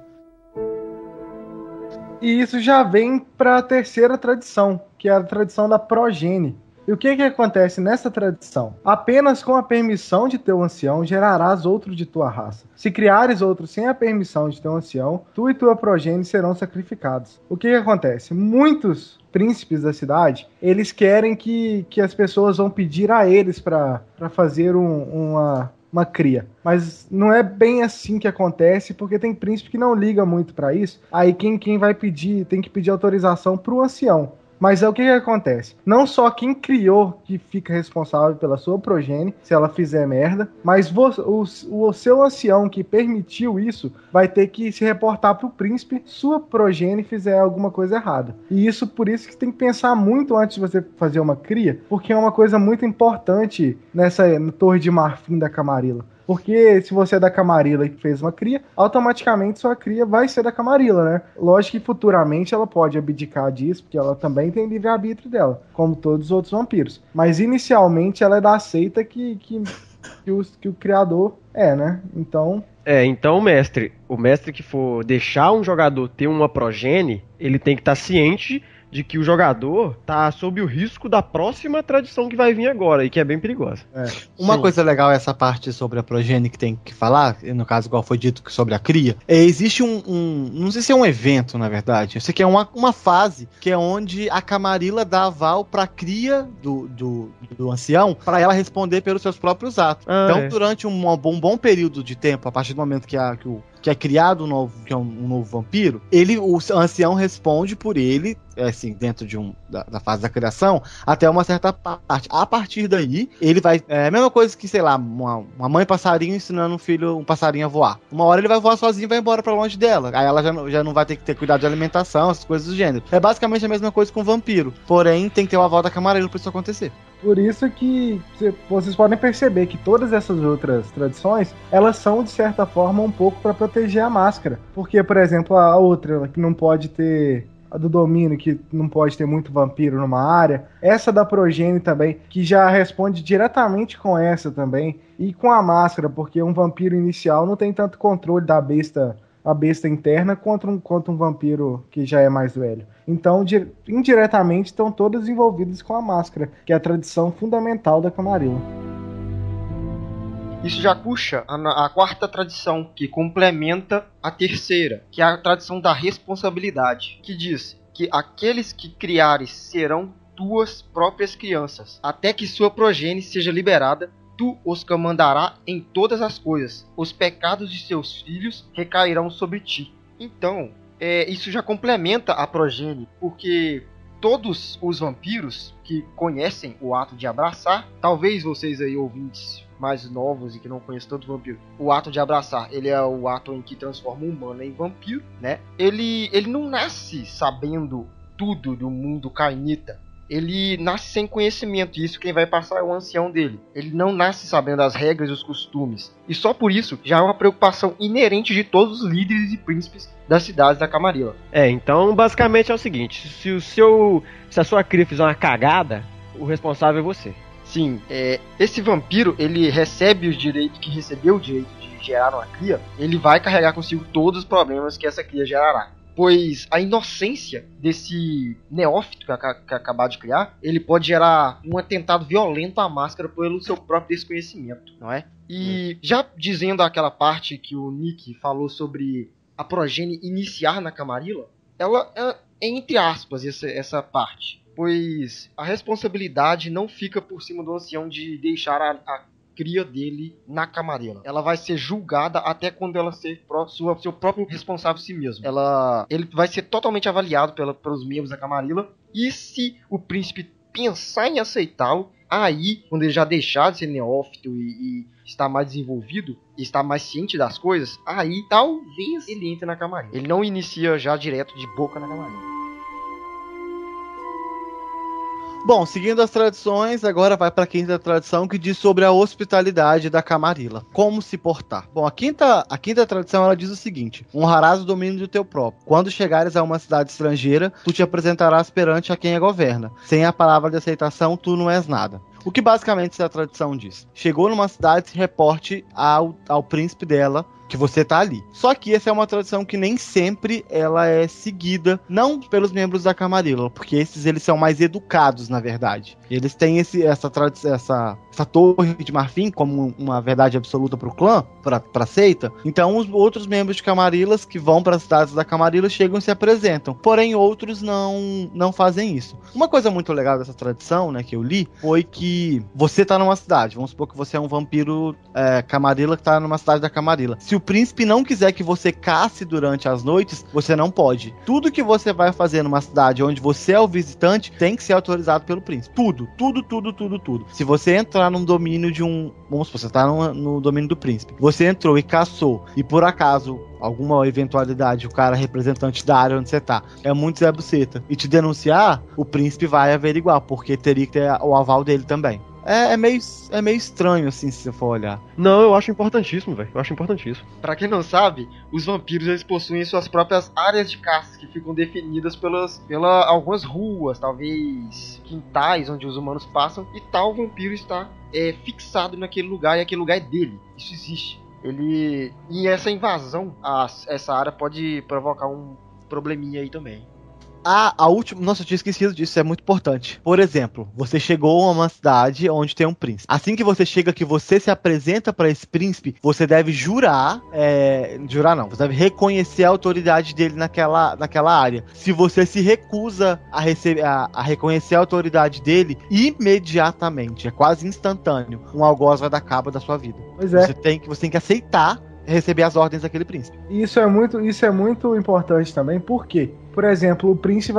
E isso já vem para a terceira tradição, que é a tradição da progenie. E o que acontece nessa tradição? Apenas com a permissão de teu ancião gerarás outro de tua raça. Se criares outro sem a permissão de teu ancião, tu e tua progenie serão sacrificados. O que acontece? Muitos príncipes da cidade, eles querem que as pessoas vão pedir a eles para fazer uma cria. Mas não é bem assim que acontece, porque tem príncipe que não liga muito para isso. Aí quem vai pedir, tem que pedir autorização pro ancião. Mas é o que acontece? Não só quem criou que fica responsável pela sua progenie, se ela fizer merda, mas o seu ancião que permitiu isso vai ter que se reportar pro príncipe se sua progenie fizer alguma coisa errada. E isso, por isso que tem que pensar muito antes de você fazer uma cria, porque é uma coisa muito importante nessa Torre de Marfim da Camarilla. Porque se você é da Camarilla e fez uma cria, automaticamente sua cria vai ser da Camarilla, né? Lógico que futuramente ela pode abdicar disso, porque ela também tem livre-arbítrio dela, como todos os outros vampiros. Mas inicialmente ela é da seita que o criador é, né? Então, o mestre que for deixar um jogador ter uma progenie, ele tem que estar ciente de que o jogador tá sob o risco da próxima tradição que vai vir agora, e que é bem perigosa. Uma coisa legal é essa parte sobre a progenie que tem que falar, no caso, igual foi dito sobre a cria, existe não sei se é um evento, na verdade, eu sei que é uma fase, que é onde a Camarilla dá aval pra cria do ancião, pra ela responder pelos seus próprios atos. Durante um bom período de tempo, a partir do momento que é criado um novo vampiro, o ancião responde por ele, assim, dentro da fase da criação, até uma certa parte. A partir daí, ele vai... É a mesma coisa que, sei lá, uma mãe passarinho ensinando um passarinho a voar. Uma hora ele vai voar sozinho e vai embora pra longe dela. Aí ela já não vai ter que ter cuidado de alimentação, essas coisas do gênero. É basicamente a mesma coisa com o vampiro. Porém, tem que ter o aval da Camarilla pra isso acontecer. Por isso que vocês podem perceber que todas essas outras tradições, elas são, de certa forma, um pouco para proteger a máscara. Porque, por exemplo, a outra, que não pode ter... A do domínio, que não pode ter muito vampiro numa área. Essa da progenie também, que já responde diretamente com essa também. E com a máscara, porque um vampiro inicial não tem tanto controle da besta a besta interna contra um vampiro que já é mais velho. Então, indiretamente, estão todos envolvidos com a máscara, que é a tradição fundamental da Camarilla. Isso já puxa a quarta tradição, que complementa a terceira, que é a tradição da responsabilidade, que diz que aqueles que criares serão tuas próprias crianças, até que sua progenie seja liberada. Tu os comandará em todas as coisas. Os pecados de seus filhos recairão sobre ti. Então, isso já complementa a progenie, porque todos os vampiros que conhecem o ato de abraçar, talvez vocês aí ouvintes mais novos e que não conhecem tanto vampiro, o ato de abraçar, ele é o ato em que transforma o humano em vampiro, né? Ele não nasce sabendo tudo do mundo cainita. Ele nasce sem conhecimento, e isso quem vai passar é o ancião dele. Ele não nasce sabendo as regras e os costumes. E só por isso já é uma preocupação inerente de todos os líderes e príncipes das cidades da Camarilla. Então basicamente é o seguinte, se a sua cria fizer uma cagada, o responsável é você. Sim, esse vampiro, ele recebe os direitos, que recebeu o direito de gerar uma cria, ele vai carregar consigo todos os problemas que essa cria gerará. Pois a inocência desse neófito que acabou de criar, ele pode gerar um atentado violento à máscara pelo seu próprio desconhecimento, não é? E já dizendo aquela parte que o Nick falou sobre a progenie iniciar na Camarilla, ela é entre aspas essa parte. Pois a responsabilidade não fica por cima do ancião de deixar a cria dele na Camarilla. Ela vai ser julgada até quando ela ser seu próprio responsável si mesmo. Ele vai ser totalmente avaliado pelos membros da Camarilla. E se o príncipe pensar em aceitá-lo, aí, quando ele já deixar de ser neófito e estar mais desenvolvido, e estar mais ciente das coisas, aí talvez ele entre na Camarilla. Ele não inicia já direto de boca na Camarilla. Bom, seguindo as tradições, agora vai para a quinta tradição, que diz sobre a hospitalidade da Camarilla. Como se portar. Bom, a quinta tradição, ela diz o seguinte: honrarás o domínio do teu próprio. Quando chegares a uma cidade estrangeira, tu te apresentarás perante a quem a governa. Sem a palavra de aceitação, tu não és nada. O que basicamente essa tradição diz? Chegou numa cidade, se reporte ao príncipe dela que você tá ali. Só que essa é uma tradição que nem sempre ela é seguida, não pelos membros da Camarilla, porque eles são mais educados, na verdade. Eles têm essa torre de marfim como uma verdade absoluta pro clã, pra seita. Então os outros membros de Camarillas que vão para as cidades da Camarilla chegam e se apresentam. Porém, outros não fazem isso. Uma coisa muito legal dessa tradição, né, que eu li, foi que você tá numa cidade. Vamos supor que você é um vampiro Camarilla que tá numa cidade da Camarilla. Se o príncipe não quiser que você casse durante as noites, você não pode. Tudo que você vai fazer numa cidade onde você é o visitante tem que ser autorizado pelo príncipe. Tudo. Se você entrar num domínio de um... Vamos supor, você tá no domínio do príncipe. Você entrou e caçou, e por acaso, alguma eventualidade, o cara representante da área onde você tá é muito Zé Buceta e te denunciar, o príncipe vai averiguar, porque teria que ter o aval dele também. É meio estranho, assim, se você for olhar. Não, eu acho importantíssimo, velho. Eu acho importantíssimo. Pra quem não sabe, os vampiros, eles possuem suas próprias áreas de caça, que ficam definidas pela algumas ruas, talvez quintais, onde os humanos passam, e tal vampiro está fixado naquele lugar, e aquele lugar é dele. Isso existe. E essa invasão a essa área pode provocar um probleminha aí também. A última... Nossa, eu tinha esquecido disso, é muito importante. Por exemplo, você chegou a uma cidade onde tem um príncipe. Assim que você chega, que você se apresenta para esse príncipe, você deve jurar... Jurar não, você deve reconhecer a autoridade dele naquela área. Se você se recusa a reconhecer a autoridade dele, imediatamente, é quase instantâneo, um algoz vai dar cabo da sua vida. Pois é. Você tem que aceitar receber as ordens daquele príncipe. Isso é muito importante também, por quê? Por exemplo, o príncipe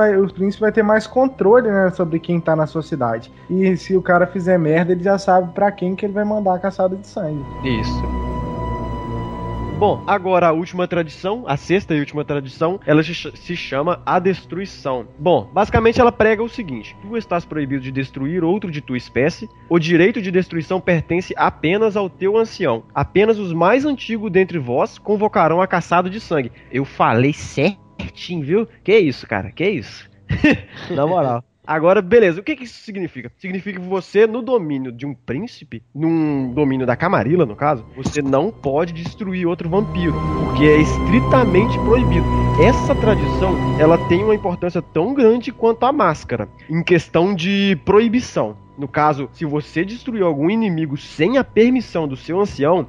vai ter mais controle, né, sobre quem tá na sua cidade. E se o cara fizer merda, ele já sabe pra quem que ele vai mandar a caçada de sangue. Isso. Bom, agora a última tradição, a sexta e última tradição, ela se chama a destruição. Bom, basicamente ela prega o seguinte: tu estás proibido de destruir outro de tua espécie, o direito de destruição pertence apenas ao teu ancião. Apenas os mais antigos dentre vós convocarão a caçada de sangue. Eu falei certinho, viu? Que isso, cara? Que isso? Na moral. Agora, beleza, o que isso significa? Significa que você, no domínio de um príncipe, num domínio da Camarilla, no caso, você não pode destruir outro vampiro, porque é estritamente proibido. Essa tradição, ela tem uma importância tão grande quanto a máscara, em questão de proibição. No caso, se você destruir algum inimigo sem a permissão do seu ancião,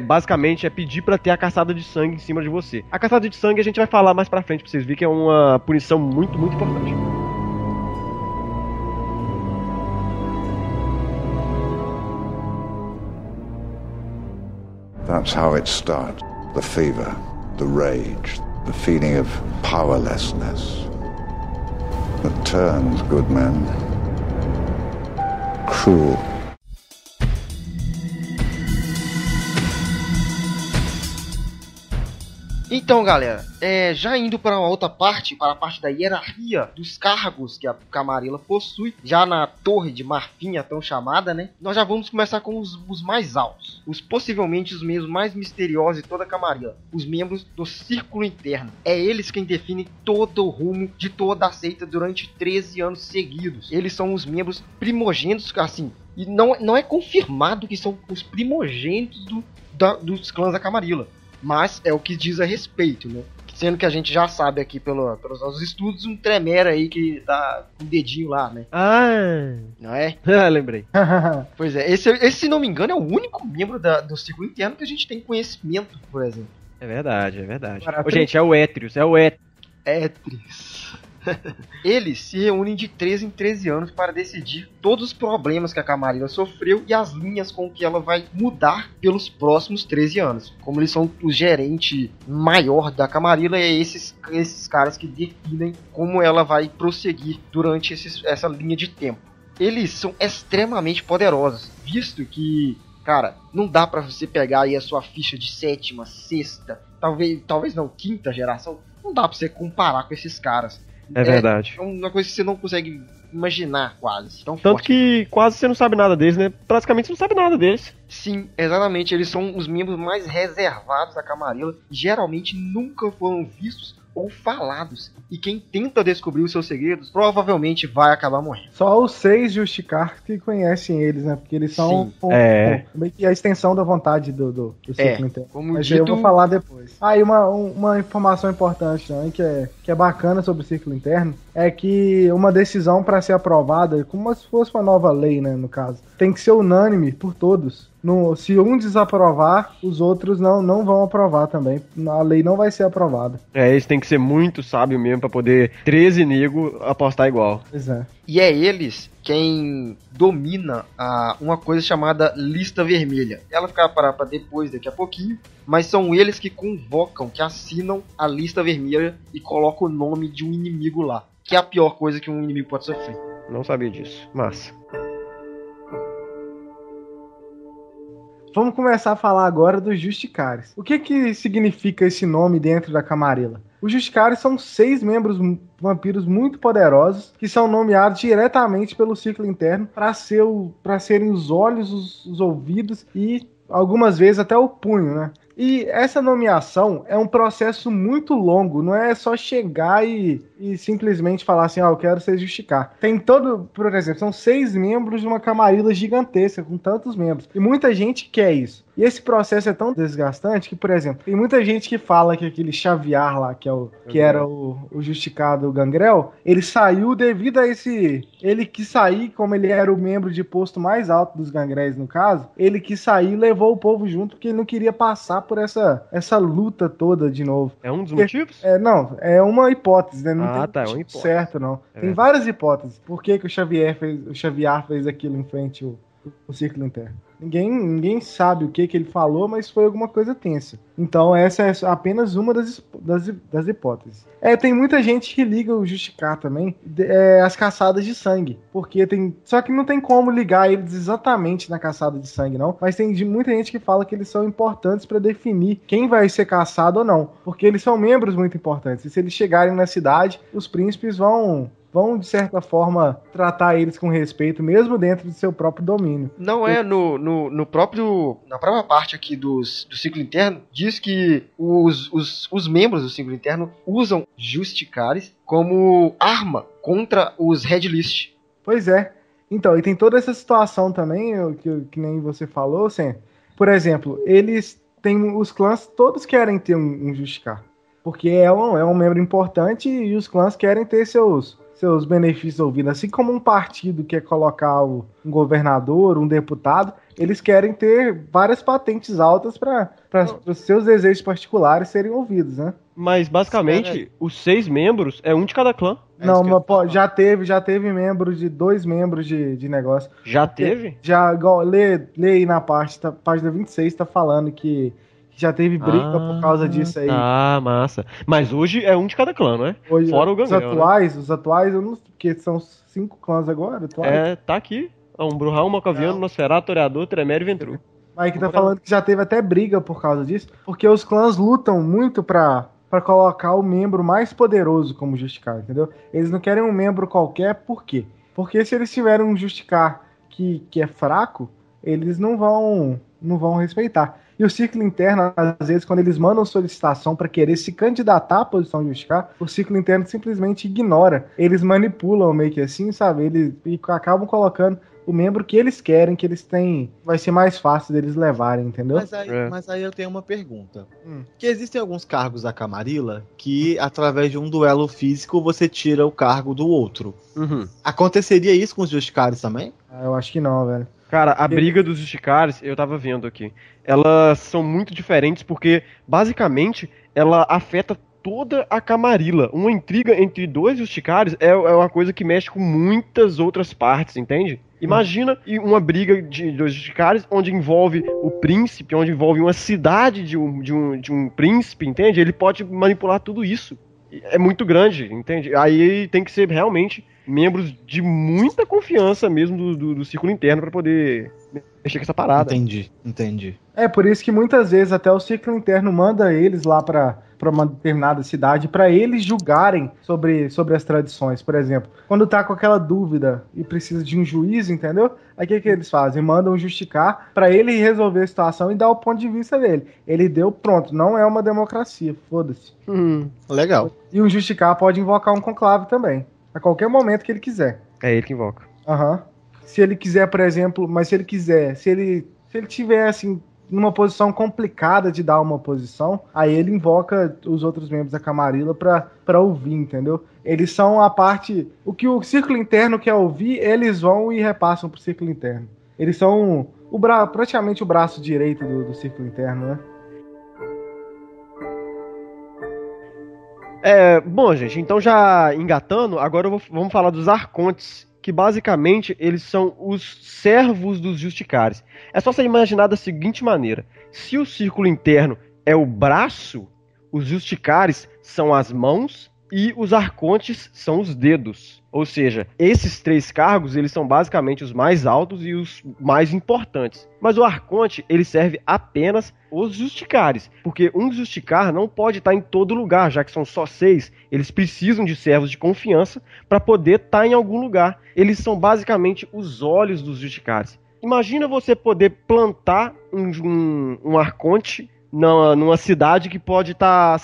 basicamente é pedir pra ter a caçada de sangue em cima de você. A caçada de sangue a gente vai falar mais pra frente pra vocês verem que é uma punição muito, muito importante. That's how it starts. The fever, the rage, the feeling of powerlessness that turns good men cruel. Então, galera, já indo para uma outra parte, para a parte da hierarquia dos cargos que a Camarilla possui, já na Torre de Marfim, a tão chamada, né? Nós já vamos começar com os mais altos, possivelmente os membros mais misteriosos de toda a Camarilla, os membros do Círculo Interno. É eles quem definem todo o rumo de toda a seita durante 13 anos seguidos. Eles são os membros primogênitos, assim, e não é confirmado que são os primogênitos dos clãs da Camarilla. Mas é o que diz a respeito, né? Sendo que a gente já sabe aqui pelos nossos estudos, um Tremere aí que tá com o dedinho lá, né? Ah! Não é? Lembrei. Pois é, esse, se não me engano, é o único membro do Círculo Interno que a gente tem conhecimento, por exemplo. É verdade, é verdade. Ô, gente, é o Étrios, é o Étrios. Étrios. Eles se reúnem de 13 em 13 anos para decidir todos os problemas que a Camarilla sofreu e as linhas com que ela vai mudar pelos próximos 13 anos. Como eles são o gerente maior da Camarilla, é esses caras que definem como ela vai prosseguir durante essa linha de tempo. Eles são extremamente poderosos, visto que, cara, não dá pra você pegar aí a sua ficha de 7ª, 6ª, talvez não, 5ª geração, não dá pra você comparar com esses caras. É verdade. É uma coisa que você não consegue imaginar quase. Tanto forte. Que quase você não sabe nada deles, né? Praticamente você não sabe nada deles. Sim, exatamente. Eles são os membros mais reservados da Camarilla. Geralmente nunca foram vistos ou falados. E quem tenta descobrir os seus segredos provavelmente vai acabar morrendo. Só os 6 Justicar que conhecem eles, né? Porque eles são meio que a extensão da vontade do Círculo Interno. Mas dito... eu vou falar depois. E uma informação importante também, que é bacana sobre o Círculo Interno, é que uma decisão para ser aprovada, como se fosse uma nova lei, né, no caso, tem que ser unânime por todos. Se um desaprovar, os outros não vão aprovar também. A lei não vai ser aprovada. Eles têm que ser muito sábios mesmo pra poder 13 negros apostar igual. Pois é. E é eles quem domina uma coisa chamada Lista Vermelha. Ela fica para depois, daqui a pouquinho. Mas são eles que convocam, que assinam a Lista Vermelha e colocam o nome de um inimigo lá. Que é a pior coisa que um inimigo pode sofrer. Não sabia disso. Massa. Vamos começar a falar agora dos Justicares. O que significa esse nome dentro da Camarilla? Os Justicares são 6 membros vampiros muito poderosos que são nomeados diretamente pelo Círculo Interno para serem os olhos, os ouvidos e algumas vezes até o punho, né? E essa nomeação é um processo muito longo, não é só chegar e simplesmente falar assim, eu quero ser Justicar. Tem por exemplo, são 6 membros de uma Camarilla gigantesca, com tantos membros. E muita gente quer isso. E esse processo é tão desgastante que, por exemplo, tem muita gente que fala que aquele Xaviar lá, que era o Justicar do Gangrel, ele saiu devido a esse... Ele quis sair, como ele era o membro de posto mais alto dos Gangréis, no caso, ele quis sair e levou o povo junto, porque ele não queria passar por essa luta toda de novo. É um dos motivos? Não, é uma hipótese, né? Não tem uma hipótese. Certo, não. Tem várias hipóteses. Por que o Xaviar fez aquilo em frente ao Círculo Interno? Ninguém sabe o que ele falou, mas foi alguma coisa tensa. Então essa é apenas uma das hipóteses. Tem muita gente que liga o Justicar também às caçadas de sangue. Só que não tem como ligar eles exatamente na caçada de sangue, não. Mas tem muita gente que fala que eles são importantes para definir quem vai ser caçado ou não. Porque eles são membros muito importantes. E se eles chegarem na cidade, os príncipes vão, de certa forma, tratar eles com respeito, mesmo dentro do seu próprio domínio. Não é na própria parte aqui do Círculo Interno, diz que os membros do Círculo Interno usam Justicares como arma contra os Red List. Pois é. Então, e tem toda essa situação também, que nem você falou, assim. Por exemplo, eles têm. Os clãs todos querem ter um Justicar. Porque é um membro importante e os clãs querem ter seus benefícios ouvidos. Assim como um partido quer colocar um governador, um deputado, eles querem ter várias patentes altas para os seus desejos particulares serem ouvidos, né? Mas, basicamente, os 6 membros é um de cada clã. Não, mas já teve membros de 2 membros de negócio. Já teve? Já, igual, lê aí na página 26, tá falando que já teve briga por causa disso aí. Ah, massa. Mas hoje é um de cada clã, não é? Hoje, fora o Gangrel, os atuais, eu não, porque são 5 clãs agora, atuais. É, tá aqui. Bruhal, Malkaviano, Nosferatu, Toreador, Tremere e Ventru. Mas que tá falando que já teve até briga por causa disso, porque os clãs lutam muito pra colocar o membro mais poderoso como Justicar, entendeu? Eles não querem um membro qualquer, por quê? Porque se eles tiverem um Justicar que é fraco, eles não vão respeitar. E o círculo interno, às vezes, quando eles mandam solicitação para querer se candidatar à posição de Justicar, o círculo interno simplesmente ignora. Eles manipulam meio que assim, sabe? Eles acabam colocando o membro que eles querem, que eles têm, vai ser mais fácil deles levarem, entendeu? Mas aí eu tenho uma pergunta. Que existem alguns cargos da Camarilla que, através de um duelo físico, você tira o cargo do outro. Aconteceria isso com os Justicares também? Eu acho que não, velho. Cara, a briga dos Justicares, eu tava vendo aqui, elas são muito diferentes porque, basicamente, ela afeta toda a Camarilla. Uma intriga entre 2 Justicares é uma coisa que mexe com muitas outras partes, entende? Imagina uma briga de 2 Justicares onde envolve o príncipe, onde envolve uma cidade de um príncipe, entende? Ele pode manipular tudo isso. É muito grande, entende? Aí tem que ser realmente membros de muita confiança mesmo do círculo interno para poder mexer com essa parada. Entendi. É por isso que muitas vezes até o círculo interno manda eles lá para uma determinada cidade para eles julgarem sobre as tradições. Por exemplo, quando tá com aquela dúvida e precisa de um juiz, entendeu? Aí o que eles fazem? Mandam Justicar para ele resolver a situação e dar o ponto de vista dele. Ele deu, pronto, não é uma democracia, foda-se. Legal. E o Justicar pode invocar um conclave também, a qualquer momento que ele quiser. É ele que invoca. Se ele quiser, por exemplo, se ele tiver assim numa posição complicada de dar uma oposição, aí ele invoca os outros membros da Camarilla pra ouvir, entendeu? Eles são a parte... O que o círculo interno quer ouvir, eles vão e repassam pro círculo interno. Eles são praticamente o braço direito do círculo interno, né? Bom, gente, então já engatando, agora vamos falar dos Arcontes, que basicamente eles são os servos dos Justicares. É só você imaginar da seguinte maneira: se o círculo interno é o braço, os Justicares são as mãos e os Arcontes são os dedos. Ou seja, esses 3 cargos, eles são basicamente os mais altos e os mais importantes. Mas o Arconte, ele serve apenas os Justicares, porque um Justicar não pode estar em todo lugar, já que são só 6. Eles precisam de servos de confiança para poder estar em algum lugar. Eles são basicamente os olhos dos Justicares. Imagina você poder plantar um Arconte numa cidade que pode estar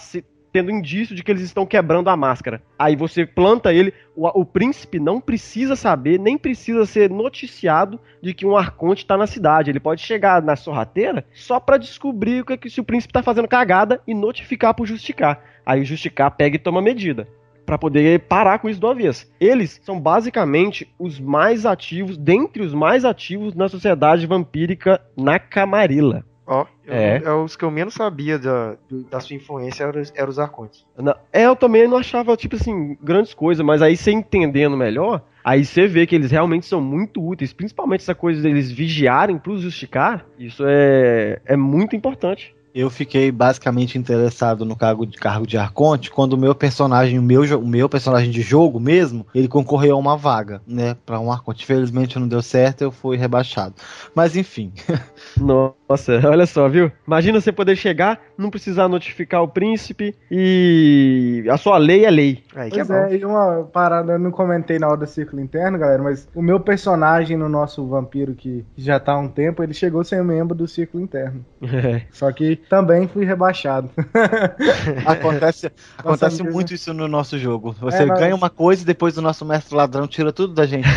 tendo indício de que eles estão quebrando a máscara. Aí você planta ele, o príncipe não precisa saber, nem precisa ser noticiado de que um Arconte está na cidade. Ele pode chegar na sorrateira só para descobrir se o príncipe está fazendo cagada e notificar pro Justicar. Aí o Justicar pega e toma medida para poder parar com isso de uma vez. Eles são basicamente os mais ativos, dentre os mais ativos na sociedade vampírica na Camarilla. Os que eu menos sabia da sua influência eram os Arcontes. Eu também não achava, tipo assim, grandes coisas, mas aí você entendendo melhor, aí você vê que eles realmente são muito úteis, principalmente essa coisa deles vigiarem pros Justicar, isso é muito importante. Eu fiquei basicamente interessado no cargo de Arconte quando o meu personagem, o meu personagem de jogo mesmo, ele concorreu a uma vaga, né, pra um Arconte. Infelizmente não deu certo, eu fui rebaixado. Mas enfim. Não. Nossa, olha só, viu? Imagina você poder chegar, não precisar notificar o príncipe e a sua lei é lei. Aí que Pois é bom. é, e uma parada, eu não comentei na hora do Círculo Interno, galera, mas o meu personagem no nosso vampiro que já tá há um tempo, ele chegou a ser membro do Círculo Interno. Só que também fui rebaixado. Acontece Nossa, muito isso no nosso jogo. Você nós- ganha uma coisa e depois o nosso mestre ladrão tira tudo da gente.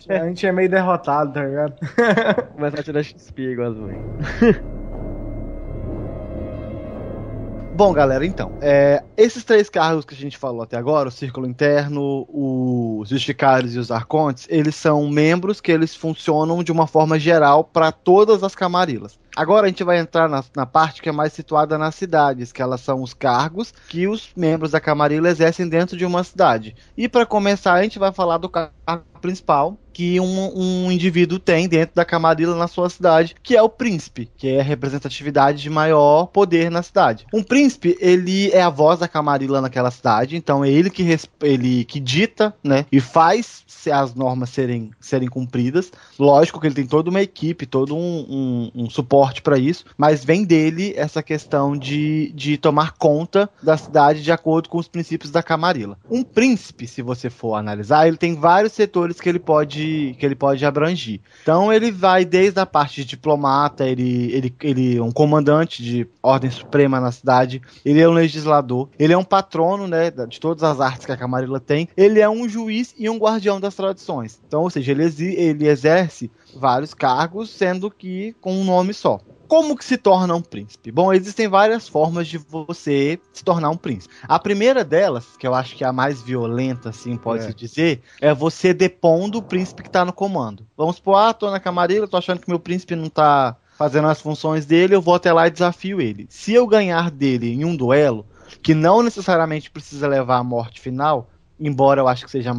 A gente é meio derrotado, tá ligado? Começar a tirar XP igual as mães. Bom, galera, então, esses 3 cargos que a gente falou até agora, o Círculo Interno, os Justicários e os Arcontes, eles são membros que eles funcionam de uma forma geral para todas as camarilas. Agora a gente vai entrar na parte que é mais situada nas cidades, que elas são os cargos que os membros da camarila exercem dentro de uma cidade. E para começar, a gente vai falar do cargo principal que um indivíduo tem dentro da camarila na sua cidade, que é o príncipe, que é a representatividade de maior poder na cidade. Um príncipe, ele é a voz da camarila naquela cidade, então é ele que dita, né, e faz as normas serem cumpridas. Lógico que ele tem toda uma equipe, todo um suporte para isso, mas vem dele essa questão de tomar conta da cidade de acordo com os princípios da camarila. Um príncipe, se você for analisar, ele tem vários setores que ele pode abranger. Então ele vai desde a parte de diplomata, ele é um comandante de ordem suprema na cidade, ele é um legislador, ele é um patrono, né, de todas as artes que a camarila tem, ele é um juiz e um guardião das tradições. Então, ou seja, ele exerce vários cargos, sendo que com um nome só. Como que se torna um príncipe? Bom, existem várias formas de você se tornar um príncipe. A primeira delas, que eu acho que é a mais violenta, assim, pode-se dizer, é você depondo o príncipe que tá no comando. Vamos supor, tô na camarila, tô achando que meu príncipe não tá fazendo as funções dele, eu vou até lá e desafio ele. Se eu ganhar dele em um duelo, que não necessariamente precisa levar à morte final, embora eu acho que seja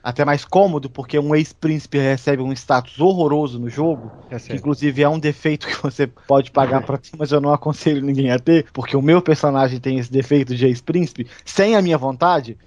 até mais cômodo, porque um ex-príncipe recebe um status horroroso no jogo, que inclusive é um defeito que você pode pagar pra ter, mas eu não aconselho ninguém a ter, porque o meu personagem tem esse defeito de ex-príncipe, sem a minha vontade,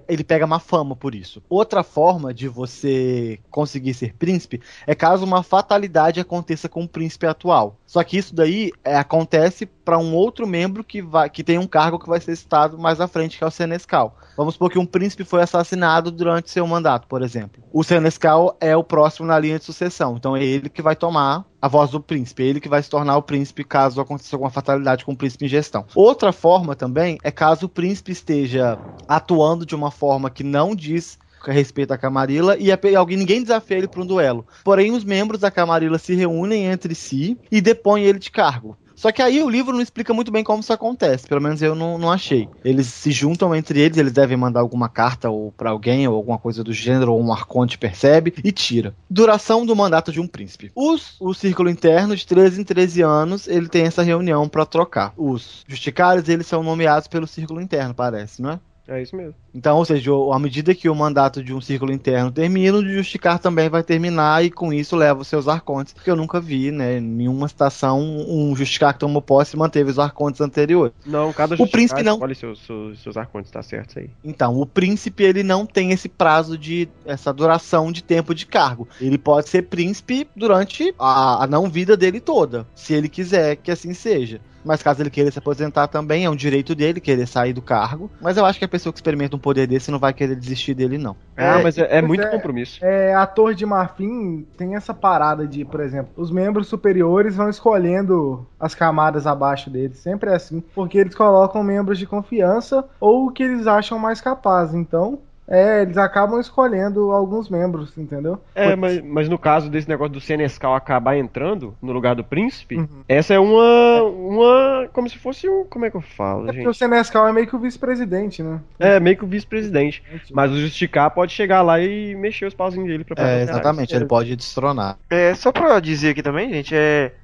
ele pega má fama por isso. Outra forma de você conseguir ser príncipe é caso uma fatalidade aconteça com o príncipe atual. Só que isso daí acontece para um outro membro que tem um cargo que vai ser citado mais à frente, que é o Senescal. Vamos supor que um príncipe foi assassinado durante seu mandato, por exemplo. O Senescal é o próximo na linha de sucessão, então é ele que vai tomar a voz do príncipe, é ele que vai se tornar o príncipe caso aconteça alguma fatalidade com o príncipe em gestão. Outra forma também é caso o príncipe esteja atuando de uma forma que não diz a respeito à camarila e ninguém desafia ele para um duelo. Porém, os membros da camarila se reúnem entre si e depõem ele de cargo. Só que aí o livro não explica muito bem como isso acontece, pelo menos eu não achei. Eles se juntam entre eles devem mandar alguma carta ou para alguém, ou alguma coisa do gênero, ou um arconte percebe e tira. Duração do mandato de um príncipe. O círculo interno, de 13 em 13 anos, ele tem essa reunião para trocar. Os justicários, eles são nomeados pelo círculo interno, parece, não é? É isso mesmo. Então, ou seja, à medida que o mandato de um círculo interno termina, o de justicar também vai terminar e com isso leva os seus arcontes, porque eu nunca vi, né, em nenhuma estação um justicar que tomou posse e manteve os arcontes anteriores. Não, cada o príncipe não escolhe seus arcontes, tá certo isso aí. Então, o príncipe, ele não tem esse prazo essa duração de tempo de cargo. Ele pode ser príncipe durante a não vida dele toda, se ele quiser que assim seja. Mas caso ele queira se aposentar também, é um direito dele querer sair do cargo. Mas eu acho que a pessoa que experimenta um poder desse não vai querer desistir dele, não. Mas é muito compromisso. A Torre de Marfim tem essa parada de, por exemplo, os membros superiores vão escolhendo as camadas abaixo deles. Sempre é assim. Porque eles colocam membros de confiança ou que eles acham mais capazes. Então, eles acabam escolhendo alguns membros, entendeu? Mas no caso desse negócio do Senescal acabar entrando no lugar do príncipe, essa é uma como se fosse como é que eu falo, gente? Porque o Senescal é meio que o vice-presidente, né? É, meio que o vice-presidente. Mas o Justicar pode chegar lá e mexer os pauzinhos dele pra exatamente, ele pode destronar. Só pra dizer aqui também, gente,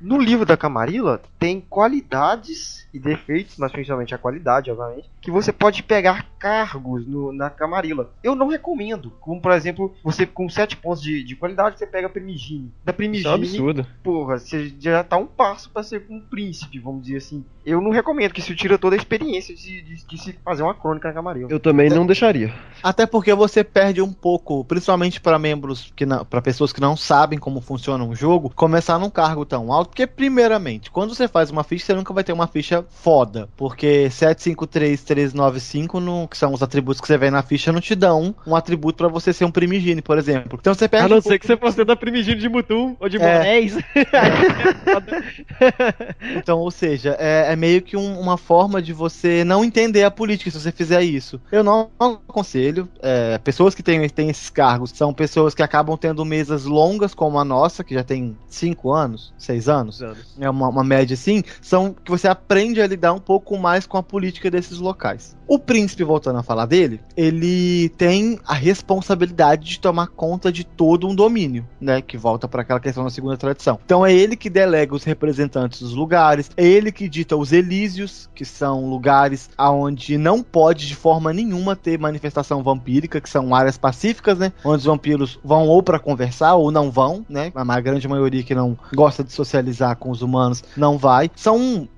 no livro da Camarilla tem qualidades e defeitos, mas principalmente a qualidade, obviamente, que você pode pegar cargos na Camarilla. Eu não recomendo. Como, por exemplo, você com 7 pontos de qualidade, você pega a Primigine. Da Primigine, isso é um absurdo. Porra, você já tá um passo pra ser um príncipe, vamos dizer assim. eu não recomendo, que isso tira toda a experiência de se fazer uma crônica na Camarilla. Eu também não deixaria. Até porque você perde um pouco, principalmente para membros, para pessoas que não sabem como funciona um jogo, começar num cargo tão alto, porque primeiramente, quando você faz uma ficha, você nunca vai ter uma ficha foda, porque 753, 395, que são os atributos que você vê na ficha, não te dão um atributo para você ser um primigine, por exemplo. Então você perde A não ser que você fosse da primigine de Mutum ou de Monéis. Então, ou seja, é meio que uma forma de você não entender a política se você fizer isso. Eu não aconselho. Pessoas que têm esses cargos são pessoas que acabam tendo mesas longas, como a nossa, que já tem 5 anos, 6 anos. É uma média assim. São que você aprende a lidar um pouco mais com a política desses locais. O príncipe, voltando a falar dele, ele tem a responsabilidade de tomar conta de todo um domínio, né? Que volta para aquela questão da segunda tradição. Então é ele que delega os representantes dos lugares, é ele que dita os elísios, que são lugares onde não pode de forma nenhuma ter manifestação vampírica, que são áreas pacíficas, né? Onde os vampiros vão ou para conversar ou não vão, né? A grande maioria que não gosta de socializar com os humanos não vai.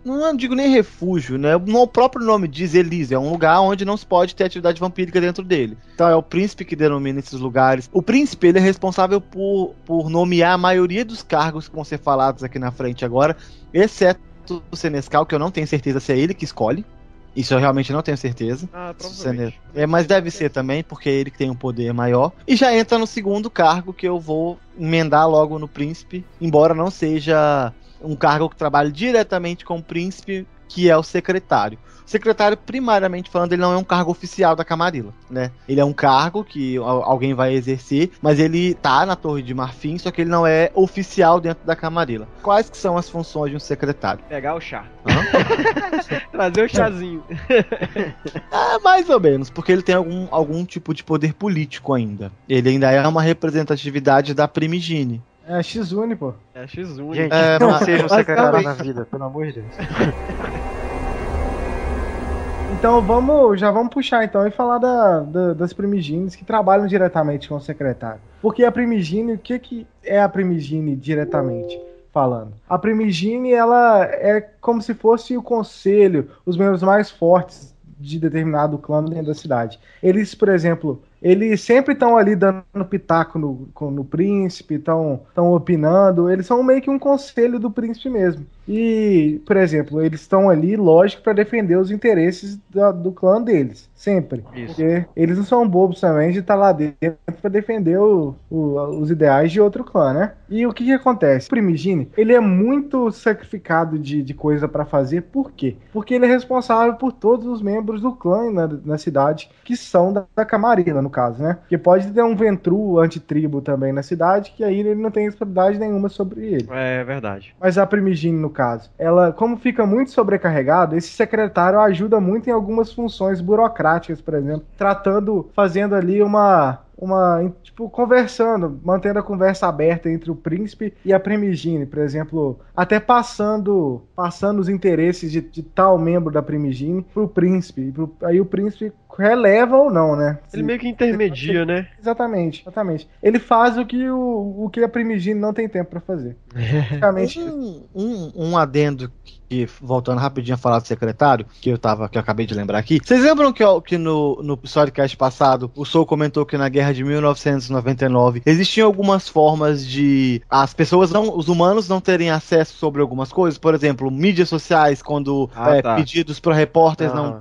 Não digo nem refúgio, né? O próprio nome diz Elísio, é um lugar onde não se pode ter atividade vampírica dentro dele. Então é o príncipe que denomina esses lugares. O príncipe, ele é responsável por nomear a maioria dos cargos que vão ser falados aqui na frente agora, exceto o Senescal, que eu não tenho certeza se é ele que escolhe. Isso eu realmente não tenho certeza. Provavelmente. Mas deve ser também, porque é ele que tem um poder maior. E já entra no segundo cargo, que eu vou emendar logo no príncipe, embora não seja um cargo que trabalhe diretamente com o príncipe, que é o secretário. O secretário, primariamente falando, ele não é um cargo oficial da Camarilla, né? Ele é um cargo que alguém vai exercer, mas ele tá na Torre de Marfim, só que ele não é oficial dentro da Camarilla. Quais que são as funções de um secretário? Pegar o chá. Trazer o chazinho. Mais ou menos, porque ele tem algum tipo de poder político ainda. Ele ainda é uma representatividade da Primigine. É X-Uni, pô. É X1. Gente, não seja um secretário na vida, pelo amor de Deus. Então já vamos puxar então e falar das primigines que trabalham diretamente com o secretário. Porque a primigine, o que é a primigine diretamente falando? A primigine, ela é como se fosse o conselho, os membros mais fortes de determinado clã dentro da cidade. Eles, por exemplo, eles sempre estão ali dando pitaco no príncipe, estão opinando, eles são meio que um conselho do príncipe mesmo. E, por exemplo, eles estão ali, lógico, para defender os interesses do clã deles, sempre. Isso. Porque eles não são bobos também de estar lá dentro para defender os ideais de outro clã, né? E o que acontece? O Primigine, ele é muito sacrificado de coisa para fazer, por quê? Porque ele é responsável por todos os membros do clã na cidade, que são da Camarilla, no caso, né? Porque pode ter um Ventru antitribo também na cidade, que aí ele não tem responsabilidade nenhuma sobre ele. É verdade. Mas a Primigine, no caso, ela, como fica muito sobrecarregada, esse secretário ajuda muito em algumas funções burocráticas, por exemplo, fazendo ali conversando, mantendo a conversa aberta entre o príncipe e a Primigine, por exemplo, até passando os interesses de tal membro da Primigine pro príncipe, aí o príncipe releva ou não, né? Ele meio que intermedia, né? Exatamente. Ele faz o que a Primigine não tem tempo pra fazer. Um adendo que, voltando rapidinho a falar do secretário, que eu acabei de lembrar aqui. Vocês lembram que no Storycast passado, o Soul comentou que na guerra de 1999 existiam algumas formas de os humanos não terem acesso sobre algumas coisas? Por exemplo, mídias sociais, quando pedidos para repórteres não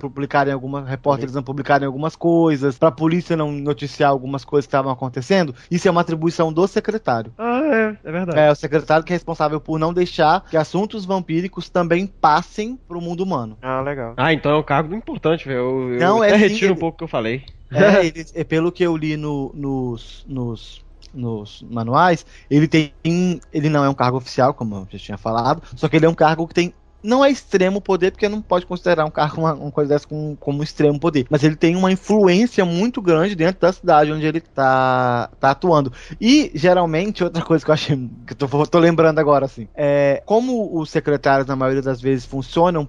publicarem algumas coisas, pra polícia não noticiar algumas coisas que estavam acontecendo. Isso é uma atribuição do secretário. É verdade. É o secretário que é responsável por não deixar que assuntos vampíricos também passem pro mundo humano. Legal. Então é um cargo importante, velho. Eu até retiro um pouco o que eu falei. Pelo que eu li nos manuais, ele não é um cargo oficial, como eu já tinha falado, só que ele é um cargo que tem, não é extremo poder, porque não pode considerar um cargo uma coisa dessa como extremo poder, mas ele tem uma influência muito grande dentro da cidade onde ele tá atuando. E, geralmente, outra coisa que eu achei, que eu tô lembrando agora, assim, como os secretários, na maioria das vezes, funcionam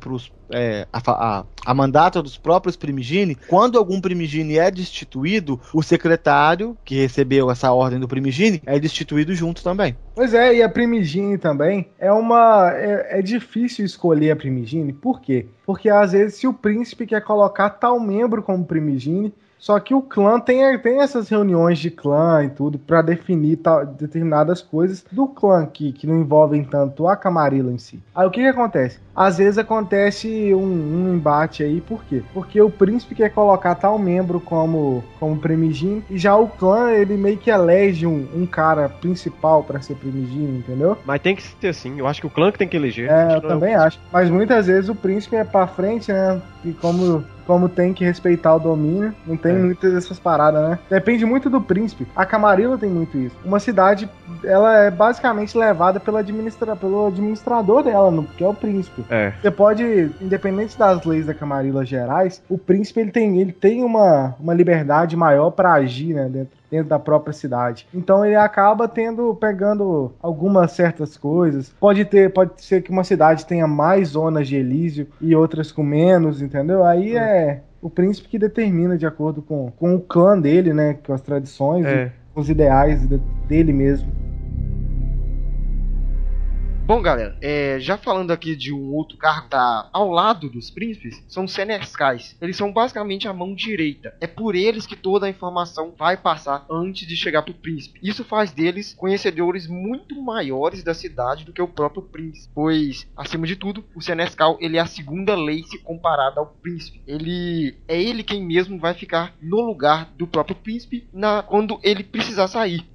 a mandato dos próprios Primigine, quando algum Primigine é destituído, o secretário que recebeu essa ordem do Primigine é destituído junto também. Pois é, e a Primigine também é difícil escolher a Primigine. Por quê? Porque às vezes se o príncipe quer colocar tal membro como Primigine, só que o clã tem essas reuniões de clã e tudo pra definir determinadas coisas do clã que não envolvem tanto a Camarilla em si. Aí o que acontece? Às vezes acontece um embate aí, por quê? Porque o príncipe quer colocar tal membro como Primigine, e já o clã, ele meio que elege um cara principal pra ser Primigine, entendeu? Mas tem que ser assim, eu acho que o clã que tem que eleger. Eu também acho. Mas muitas vezes o príncipe é pra frente, né? E como tem que respeitar o domínio, não tem muitas dessas paradas, né? Depende muito do príncipe. A Camarilla tem muito isso. Uma cidade, ela é basicamente levada pelo administrador dela, que é o príncipe. Você pode, independente das leis da Camarilla gerais, o príncipe ele tem uma liberdade maior para agir, né, dentro da própria cidade. Então ele acaba pegando algumas certas coisas. Pode ser que uma cidade tenha mais zonas de Elísio e outras com menos, entendeu? Aí é o príncipe que determina de acordo com o clã dele, né, com as tradições, os ideais dele mesmo. Bom, galera, já falando aqui de um outro cargo que tá ao lado dos príncipes, são os senescais. Eles são basicamente a mão direita. É por eles que toda a informação vai passar antes de chegar pro príncipe. Isso faz deles conhecedores muito maiores da cidade do que o próprio príncipe. Pois, acima de tudo, o senescal ele é a segunda lei se comparada ao príncipe. Ele quem mesmo vai ficar no lugar do próprio príncipe quando ele precisar sair.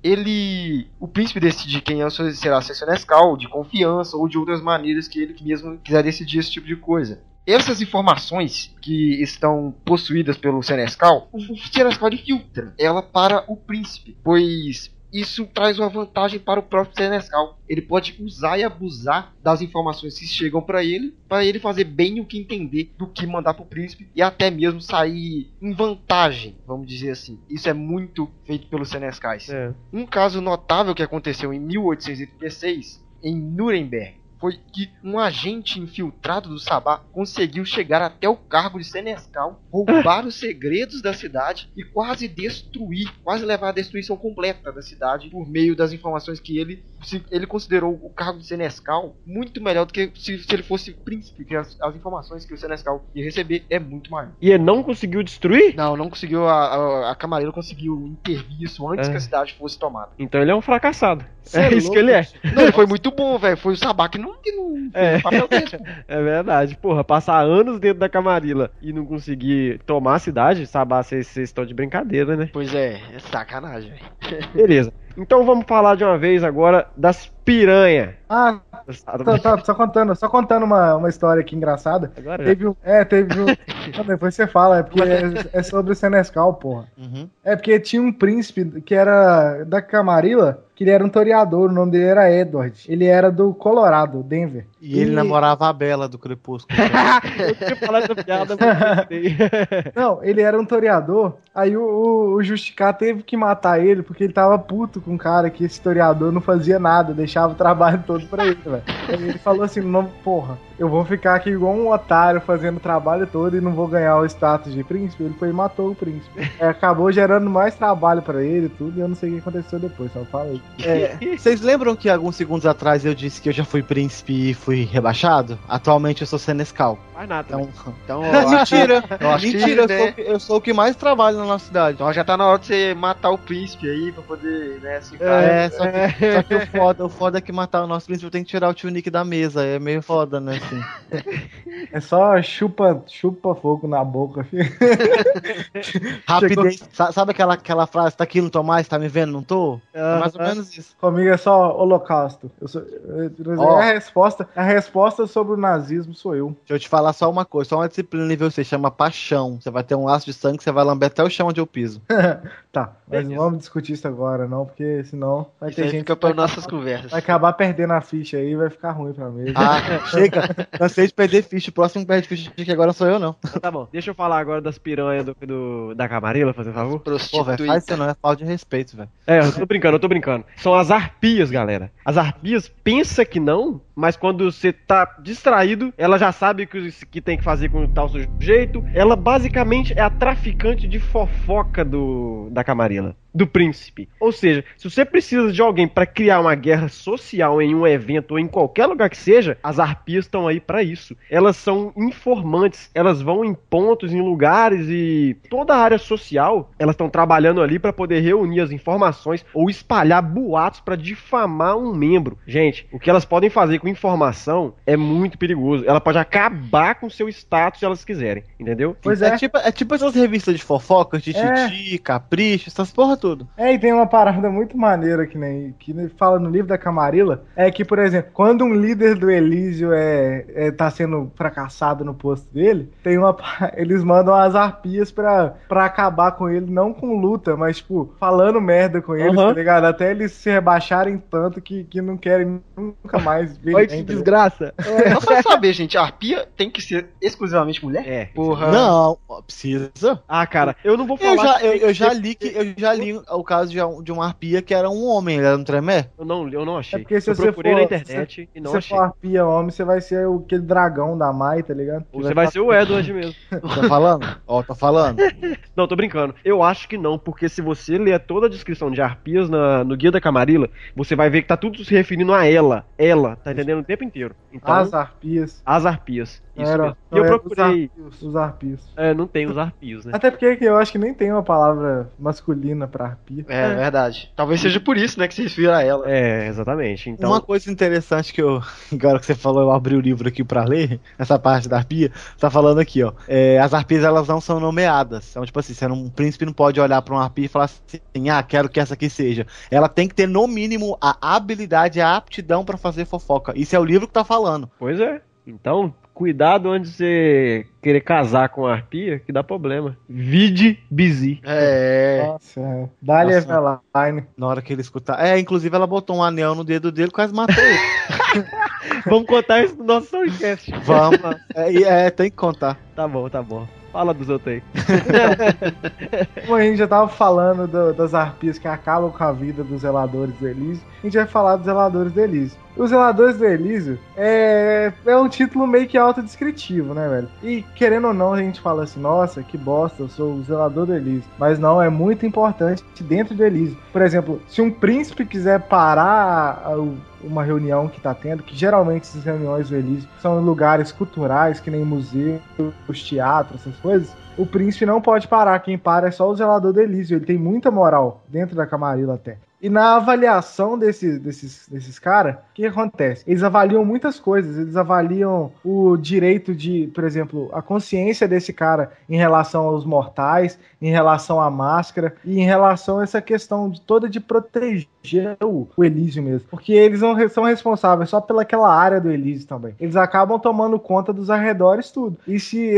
O príncipe decide quem será seu senescal, de confiança, ou de outras maneiras que ele mesmo quiser decidir esse tipo de coisa. Essas informações que estão possuídas pelo senescal, o senescal filtra ela para o príncipe, pois isso traz uma vantagem para o próprio senescal. Ele pode usar e abusar das informações que chegam para ele fazer bem o que entender do que mandar para o príncipe e até mesmo sair em vantagem, vamos dizer assim. Isso é muito feito pelos senescais. Um caso notável que aconteceu em 1836 em Nuremberg foi que um agente infiltrado do Sabá conseguiu chegar até o cargo de senescal, roubar os segredos da cidade e quase levar à destruição completa da cidade por meio das informações que ele considerou o cargo de senescal muito melhor do que se ele fosse príncipe, que as informações que o senescal ia receber é muito maior. E ele não conseguiu destruir? Não conseguiu. A Camarilla conseguiu intervir isso antes que a cidade fosse tomada. Então ele é um fracassado. É isso que ele é. Não, foi muito bom, velho. Foi o Sabá que não fez o papel dele. É verdade. Porra, passar anos dentro da Camarilla e não conseguir tomar a cidade, Sabá, vocês estão de brincadeira, né? Pois é sacanagem, velho. Beleza. Então vamos falar de uma vez agora das piranha. Só contando uma história aqui engraçada. Agora teve um. Depois você fala, é porque é sobre o senescal, porra. Uhum. É porque tinha um príncipe que era da Camarilla, que ele era um toreador, o nome dele era Edward. Ele era do Colorado, Denver. E ele namorava a Bela do Crepúsculo. Eu tinha falado essa piada, mas não, ele era um toreador. Aí o Justicar teve que matar ele porque ele tava puto com o cara que esse toreador não fazia nada, deixava o trabalho todo pra ele, velho. Aí ele falou assim, não, porra, eu vou ficar aqui igual um otário fazendo o trabalho todo e não vou ganhar o status de príncipe. Ele foi e matou o príncipe. Acabou gerando mais trabalho pra ele e tudo, e eu não sei o que aconteceu depois, só fala aí. Vocês lembram que alguns segundos atrás eu disse que eu já fui príncipe e fui rebaixado? Atualmente eu sou senescal. Faz nada. Então mentira! Mentira, eu sou o que mais trabalha na nossa cidade. Então já tá na hora de você matar o príncipe aí pra poder, né, se só que o foda é que matar o nosso príncipe tem que tirar o tunique da mesa. É meio foda, né, assim. É só chupa fogo na boca, filho. Rapidez. Sabe aquela frase, tá aqui, não tô mais, tá me vendo, não tô? É mais ou menos isso. Comigo é só holocausto. A resposta sobre o nazismo sou eu. Deixa eu te falar só uma coisa, só uma disciplina nível 6, chama paixão. Você vai ter um laço de sangue que você vai lamber até o chão onde eu piso. Tá, mas não vamos discutir isso agora não, porque senão vai ter gente que para nossas conversas. Vai acabar perdendo a ficha aí e vai ficar ruim pra mim. Chega, cansei de perder ficha, o próximo perde ficha que agora sou eu não. Tá bom, deixa eu falar agora das piranhas da Camarilla, fazer favor. Pô, velho, faz isso não, é falta de respeito, velho. Eu tô brincando. São as arpias, galera. As arpias pensa que não, mas quando você tá distraído, ela já sabe o que tem que fazer com o tal sujeito. Ela basicamente é a traficante de fofoca da Camarilla, do príncipe. Ou seja, se você precisa de alguém pra criar uma guerra social em um evento ou em qualquer lugar que seja, as arpias estão aí pra isso. Elas são informantes, elas vão em pontos, em lugares e toda a área social, elas estão trabalhando ali pra poder reunir as informações ou espalhar boatos pra difamar um membro. Gente, o que elas podem fazer com informação é muito perigoso. Ela pode acabar com seu status se elas quiserem, entendeu? Pois é. É tipo essas revistas de fofocas, de Titi, Capricho, essas porra tudo. E tem uma parada muito maneira que fala no livro da Camarilla, é que, por exemplo, quando um líder do Elísio tá sendo fracassado no posto dele, eles mandam as arpias pra acabar com ele, não com luta, mas, tipo, falando merda com eles, tá ligado? Até eles se rebaixarem tanto que não querem nunca mais ver. Olha que desgraça. Só pra saber, gente, a arpia tem que ser exclusivamente mulher? Porra. Não, precisa. Ah, cara, eu não vou falar. Eu já li o caso de uma arpia que era um homem, ele era um tremé. Eu não achei. É porque se eu procurei na internet e não achei. Se você for arpia homem, você vai ser aquele dragão da Mai, tá ligado? Ou você vai ser o Edward mesmo. Tá falando? Tô falando. Não, tô brincando. Eu acho que não, porque se você ler toda a descrição de arpias no Guia da Camarilla, você vai ver que tá tudo se referindo a ela. Ela, tá entendendo o tempo inteiro. Então, as arpias. As arpias. Isso mesmo. E eu procurei. Os arpios. Não tem os arpios, né? Até porque eu acho que nem tem uma palavra masculina pra arpia. É verdade. Talvez seja por isso, né, que se refira a ela. Exatamente. Então... Uma coisa interessante que agora que você falou, eu abri o livro aqui pra ler, essa parte da arpia, tá falando aqui, ó. As arpias, elas não são nomeadas. Então, tipo assim, um príncipe não pode olhar pra uma arpia e falar assim, quero que essa aqui seja. Ela tem que ter, no mínimo, a habilidade, a aptidão pra fazer fofoca. Isso é o livro que tá falando. Pois é. Então, cuidado antes de você querer casar com a arpia, que dá problema. Vide busy. Nossa, Dali Eveline. Na hora que ele escutar. Inclusive ela botou um anel no dedo dele e quase matou ele. Vamos contar isso no nosso podcast. Vamos. Tem que contar. Tá bom. Fala dos outros aí. Como a gente já tava falando das arpias que acabam com a vida dos zeladores do Elísio, a gente vai falar dos zeladores do Elísio. Os Zeladores do Elísio é um título meio que autodescritivo, né, velho? E querendo ou não, a gente fala assim, nossa, que bosta, eu sou o Zelador do Elísio. Mas não, é muito importante dentro do Elísio. Por exemplo, se um príncipe quiser parar uma reunião que tá tendo, que geralmente essas reuniões do Elísio são em lugares culturais, que nem museus, teatros, essas coisas, o príncipe não pode parar. Quem para é só o Zelador do Elísio. Ele tem muita moral dentro da Camarilla até. E na avaliação desses caras, o que acontece? Eles avaliam muitas coisas. Eles avaliam o direito de, por exemplo, a consciência desse cara em relação aos mortais, em relação à máscara e em relação a essa questão toda de proteger o Elísio mesmo. Porque eles não são responsáveis só pelaquela área do Elísio também. Eles acabam tomando conta dos arredores tudo. E se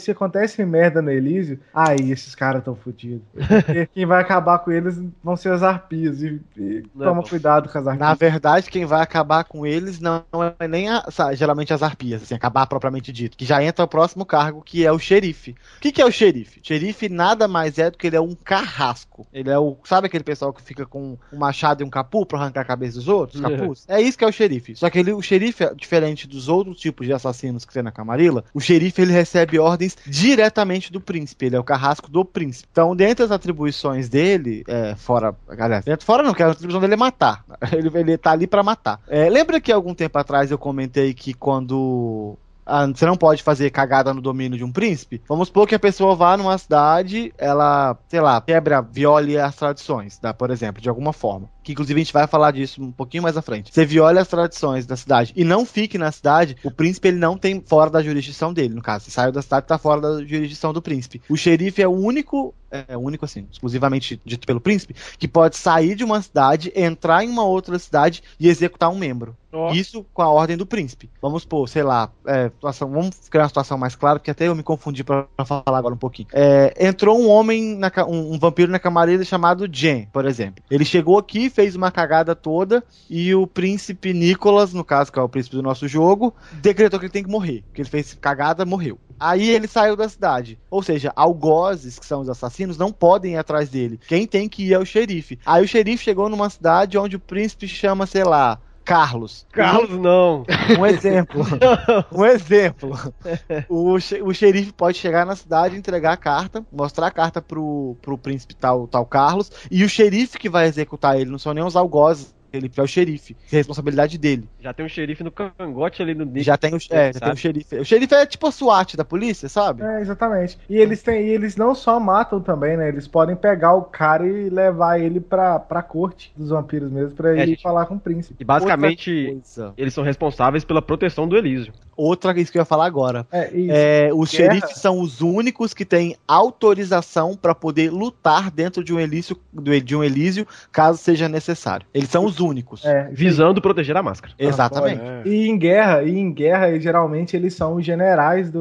acontece merda no Elísio, aí esses caras estão fodidos. Porque quem vai acabar com eles vão ser as arpias. E toma cuidado com as arpias. Na verdade, quem vai acabar com eles não é nem geralmente as arpias, assim, acabar propriamente dito, que já entra o próximo cargo, que é o xerife. O que é o xerife? O xerife nada mais é do que ele é um carrasco. Ele é sabe aquele pessoal que fica com um machado e um capu pra arrancar a cabeça dos outros? Capuz? É isso que é o xerife. Só que o xerife, diferente dos outros tipos de assassinos que tem na Camarilla, o xerife ele recebe ordens diretamente do príncipe. Ele é o carrasco do príncipe. Então, dentre as atribuições dele, fora não, que a atribuição dele é matar. Ele tá ali pra matar. Lembra que algum tempo atrás eu comentei que quando você não pode fazer cagada no domínio de um príncipe? Vamos supor que a pessoa vá numa cidade, ela, sei lá, viole as tradições, por exemplo, de alguma forma. Que inclusive a gente vai falar disso um pouquinho mais à frente. Você viole as tradições da cidade e não fique na cidade, o príncipe ele não tem fora da jurisdição dele, no caso. Você saiu da cidade, tá fora da jurisdição do príncipe. O xerife é o único assim, exclusivamente dito pelo príncipe, que pode sair de uma cidade, entrar em uma outra cidade e executar um membro. Isso com a ordem do príncipe. Vamos supor, sei lá, vamos criar uma situação mais clara, porque até eu me confundi pra falar agora um pouquinho. Entrou um homem, um vampiro na Camarilla chamado Jen, por exemplo. Ele chegou aqui, fez uma cagada toda, e o príncipe Nicholas, no caso, que é o príncipe do nosso jogo, decretou que ele tem que morrer. Que ele fez cagada, morreu. Aí ele saiu da cidade. Ou seja, algozes, que são os assassinos, não podem ir atrás dele. Quem tem que ir é o xerife. Aí o xerife chegou numa cidade onde o príncipe chama, sei lá, Carlos. Carlos, não. Um exemplo. Um exemplo. O xerife pode chegar na cidade, entregar a carta, mostrar a carta pro príncipe tal Carlos, e o xerife que vai executar ele, não são nem os algozes, ele é o xerife, é a responsabilidade dele. Já tem um xerife no cangote ali no Nick. Já tem o xerife. O xerife é tipo a SWAT da polícia, sabe? É, exatamente. E eles não só matam também, né? Eles podem pegar o cara e levar ele pra corte dos vampiros mesmo, pra ele falar com o príncipe. E basicamente, eles são responsáveis pela proteção do Elísio. Outra coisa que eu ia falar agora. Os xerifes são os únicos que têm autorização pra poder lutar dentro de um Elísio, caso seja necessário. Eles são os únicos. Visando proteger a máscara. Exatamente. E em guerra, geralmente eles são os generais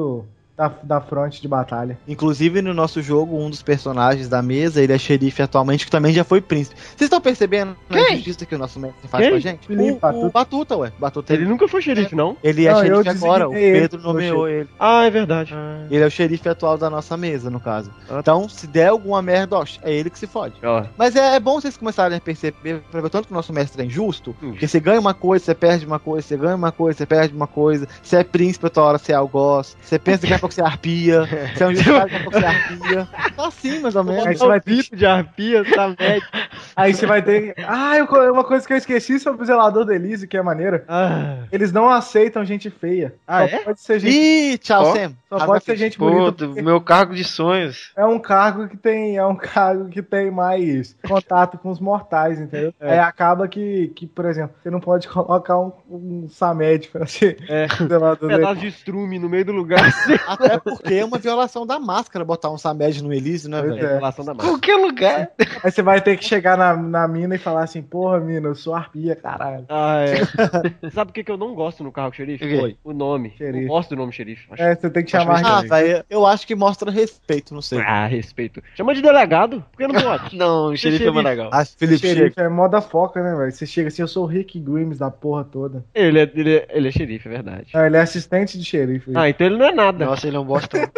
da fronte de batalha. Inclusive no nosso jogo, um dos personagens da mesa, ele é xerife atualmente, que também já foi príncipe. Vocês estão percebendo a injustiça que o nosso mestre faz com a gente? O Batuta, ué. Batuta, ele nunca foi xerife, não? Ele é xerife agora, o Pedro nomeou ele. Ah, é verdade. Ele é o xerife atual da nossa mesa, no caso. Então, se der alguma merda, ó, é ele que se fode. Mas é bom vocês começarem a perceber, pra ver tanto que o nosso mestre é injusto, porque você ganha uma coisa, você perde uma coisa, você ganha uma coisa, você perde uma coisa, você é príncipe, outra hora você é algoz, você pensa que é você é arpia, você é um judiciário que você é arpia. Tá assim, mais ou menos. Aí você vai ter de arpia, tá médio. Aí você vai ter... uma coisa que eu esqueci sobre o zelador do Elísio, que é maneira. Eles não aceitam gente feia. Pode ser gente... Ih, tchau, Sam. Só pode ser gente bonita. Meu cargo de sonhos. É um cargo que tem mais contato com os mortais, entendeu? Aí acaba que, por exemplo, você não pode colocar um Samed pra ser zelador dele. Pedaço de estrume no meio do lugar. Até porque é uma violação da máscara botar um Samed no Elísio, né, velho? Violação da máscara. Qualquer lugar. Aí você vai ter que chegar na mina e falar assim, porra, mina, eu sou arpia, caralho. Sabe o que eu não gosto no carro xerife? O nome. Xerife. Eu gosto do nome xerife. Você tem que chamar... velho, eu acho que mostra respeito, não sei. Respeito. Chama de delegado, por que não pode? Não, o xerife é mais legal. Felipe xerife é moda foca, né, velho? Você chega assim, eu sou o Rick Grimes da porra toda. Ele é xerife, é verdade. Ele é assistente de xerife. Então ele não é nada. Nossa, ele é um bosta.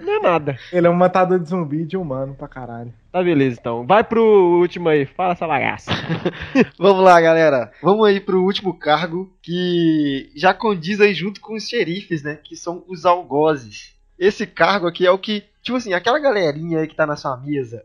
Não é nada. Ele é um matador de zumbi de humano pra caralho. Tá, beleza, então. Vai pro último aí. Fala essa bagaça. Vamos lá, galera. Vamos aí pro último cargo, que já condiz aí junto com os xerifes, né? Que são os algozes. Esse cargo aqui é o que... Tipo assim, aquela galerinha aí que tá na sua mesa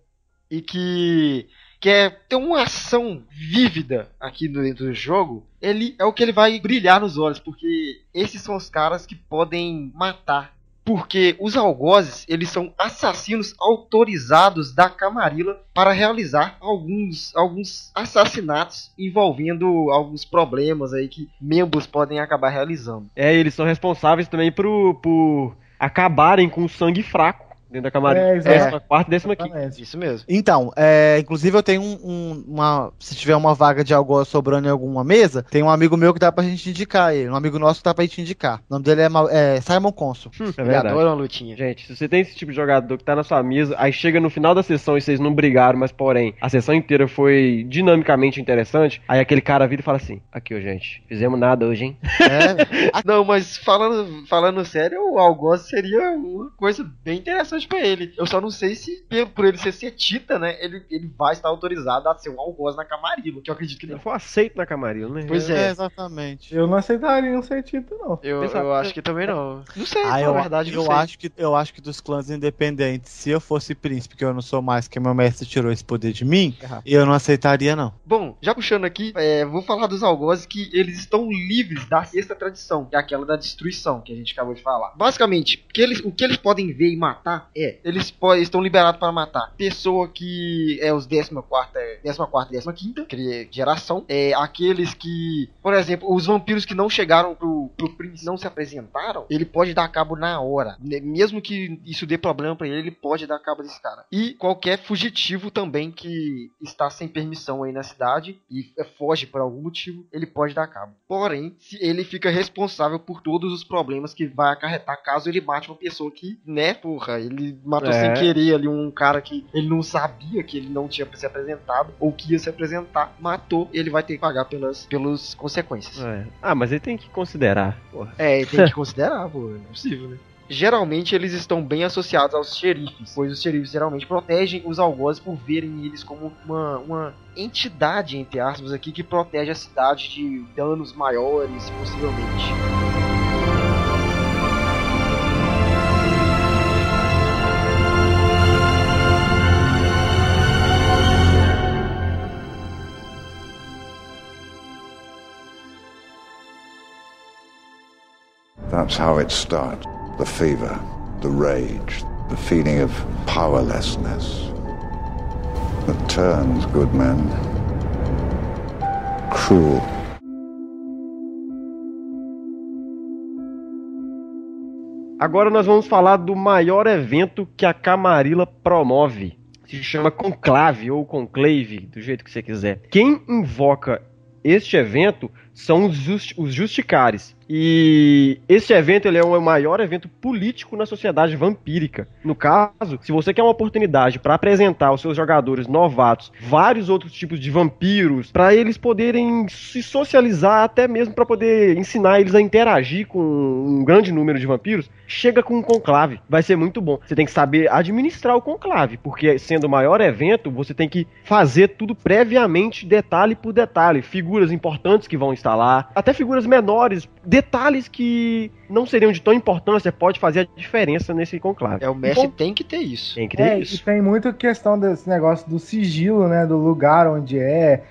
e que quer ter uma ação vívida aqui dentro do jogo, ele é o que ele vai brilhar nos olhos, porque esses são os caras que podem matar. Porque os algozes, eles são assassinos autorizados da Camarilla para realizar alguns assassinatos envolvendo alguns problemas aí que membros podem acabar realizando. Eles são responsáveis também por acabarem com o sangue fraco dentro da Camarilla. 14ª e 15ª. Isso mesmo. Então, inclusive eu tenho se tiver uma vaga de algoz sobrando em alguma mesa, tem um amigo meu que dá pra gente indicar ele, um amigo nosso que dá pra gente indicar. O nome dele é Simon Consul. Ele adora uma lutinha. Gente, se você tem esse tipo de jogador que tá na sua mesa, aí chega no final da sessão e vocês não brigaram, mas porém, a sessão inteira foi dinamicamente interessante, aí aquele cara vira e fala assim, aqui, gente, fizemos nada hoje, hein? Não, mas falando sério, o algoz seria uma coisa bem interessante pra ele. Eu só não sei se, por ele ser cetita, né, ele vai estar autorizado a ser um algoz na Camarilla, que eu acredito que ele foi aceito na Camarilla, né? Pois é. Exatamente. Eu não aceitaria um cetita, não. Eu acho que também não. Não sei, na verdade, eu acho que dos clãs independentes, se eu fosse príncipe, que eu não sou mais, que meu mestre tirou esse poder de mim, eu não aceitaria, não. Bom, já puxando aqui, vou falar dos algozes que eles estão livres da sexta tradição, que é aquela da destruição, que a gente acabou de falar. Basicamente, o que eles podem ver e matar eles estão liberados para matar pessoa que é os 14ª e 15ª geração, aqueles que, por exemplo, os vampiros que não chegaram pro príncipe, não se apresentaram, ele pode dar cabo na hora, mesmo que isso dê problema para ele pode dar cabo desse cara. E qualquer fugitivo também que está sem permissão aí na cidade e foge por algum motivo, ele pode dar cabo. Porém, ele fica responsável por todos os problemas que vai acarretar caso ele mate uma pessoa que, né, porra, ele matou sem querer ali um cara que ele não sabia que ele não tinha se apresentado ou que ia se apresentar, matou, ele vai ter que pagar pelas consequências. Mas ele tem que considerar, porra. Ele tem que considerar, pô, não é possível, né? geralmente eles estão bem associados aos xerifes, pois os xerifes geralmente protegem os algozes por verem eles como uma entidade, entre aspas, aqui, que protege a cidade de danos maiores, possivelmente. That's how it starts. The fever, the rage, the feeling of powerlessness that turns good men cruel. Agora nós vamos falar do maior evento que a Camarilla promove. Se chama Conclave ou Conclave, do jeito que você quiser. Quem invoca este evento são os Justicares. E esse evento ele é o maior evento político na sociedade vampírica. No caso, se você quer uma oportunidade para apresentar aos seus jogadores novatos vários outros tipos de vampiros, para eles poderem se socializar, até mesmo para poder ensinar eles a interagir com um grande número de vampiros, chega com um conclave. Vai ser muito bom. Você tem que saber administrar o conclave, porque sendo o maior evento, você tem que fazer tudo previamente, detalhe por detalhe. Figuras importantes que vão estar lá, até figuras menores, detalhes que não seriam de tão importância, pode fazer a diferença nesse conclave. O mestre tem que ter isso. Tem que ter isso. E tem muito questão desse negócio do sigilo, né, do lugar onde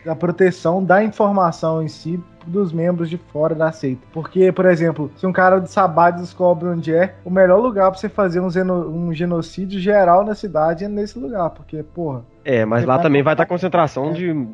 da proteção da informação em si dos membros de fora da seita. Porque, por exemplo, se um cara de Sabá descobre onde o melhor lugar pra você fazer um genocídio geral na cidade é nesse lugar, porque, porra... Mas lá também vai estar a concentração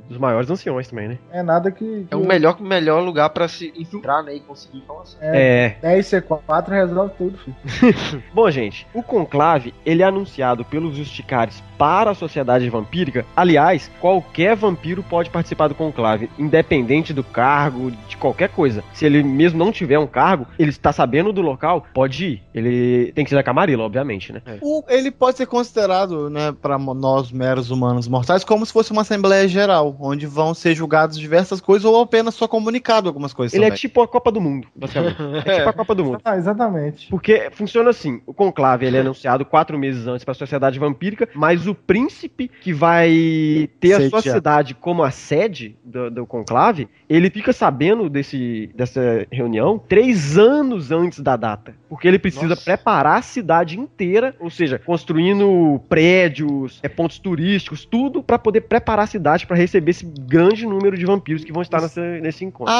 dos maiores anciões também, né? É nada que... É o melhor lugar pra se infiltrar, né, e conseguir informação. 10 C4 resolve tudo, filho. Bom, gente, o conclave, ele é anunciado pelos Justicares para a sociedade vampírica. Aliás, qualquer vampiro pode participar do conclave, independente do cargo, de qualquer coisa. Se ele mesmo não tiver um cargo, ele está sabendo do local, pode ir. Ele tem que ser da Camarilla, obviamente, né? Ele pode ser considerado, né, para nós meros humanos mortais, como se fosse uma assembleia geral, onde vão ser julgados diversas coisas ou apenas só comunicado algumas coisas. Ele também. É tipo a Copa do Mundo, basicamente. É tipo a Copa do Mundo. Exatamente. Porque funciona assim, o conclave ele é anunciado 4 meses antes para a sociedade vampírica, mas o príncipe que vai ter a sua cidade como a sede do conclave, ele fica sabendo dessa reunião 3 anos antes da data, porque ele precisa preparar a cidade inteira, ou seja, construindo prédios, pontos turísticos, tudo para poder preparar a cidade para receber esse grande número de vampiros que vão estar nesse encontro.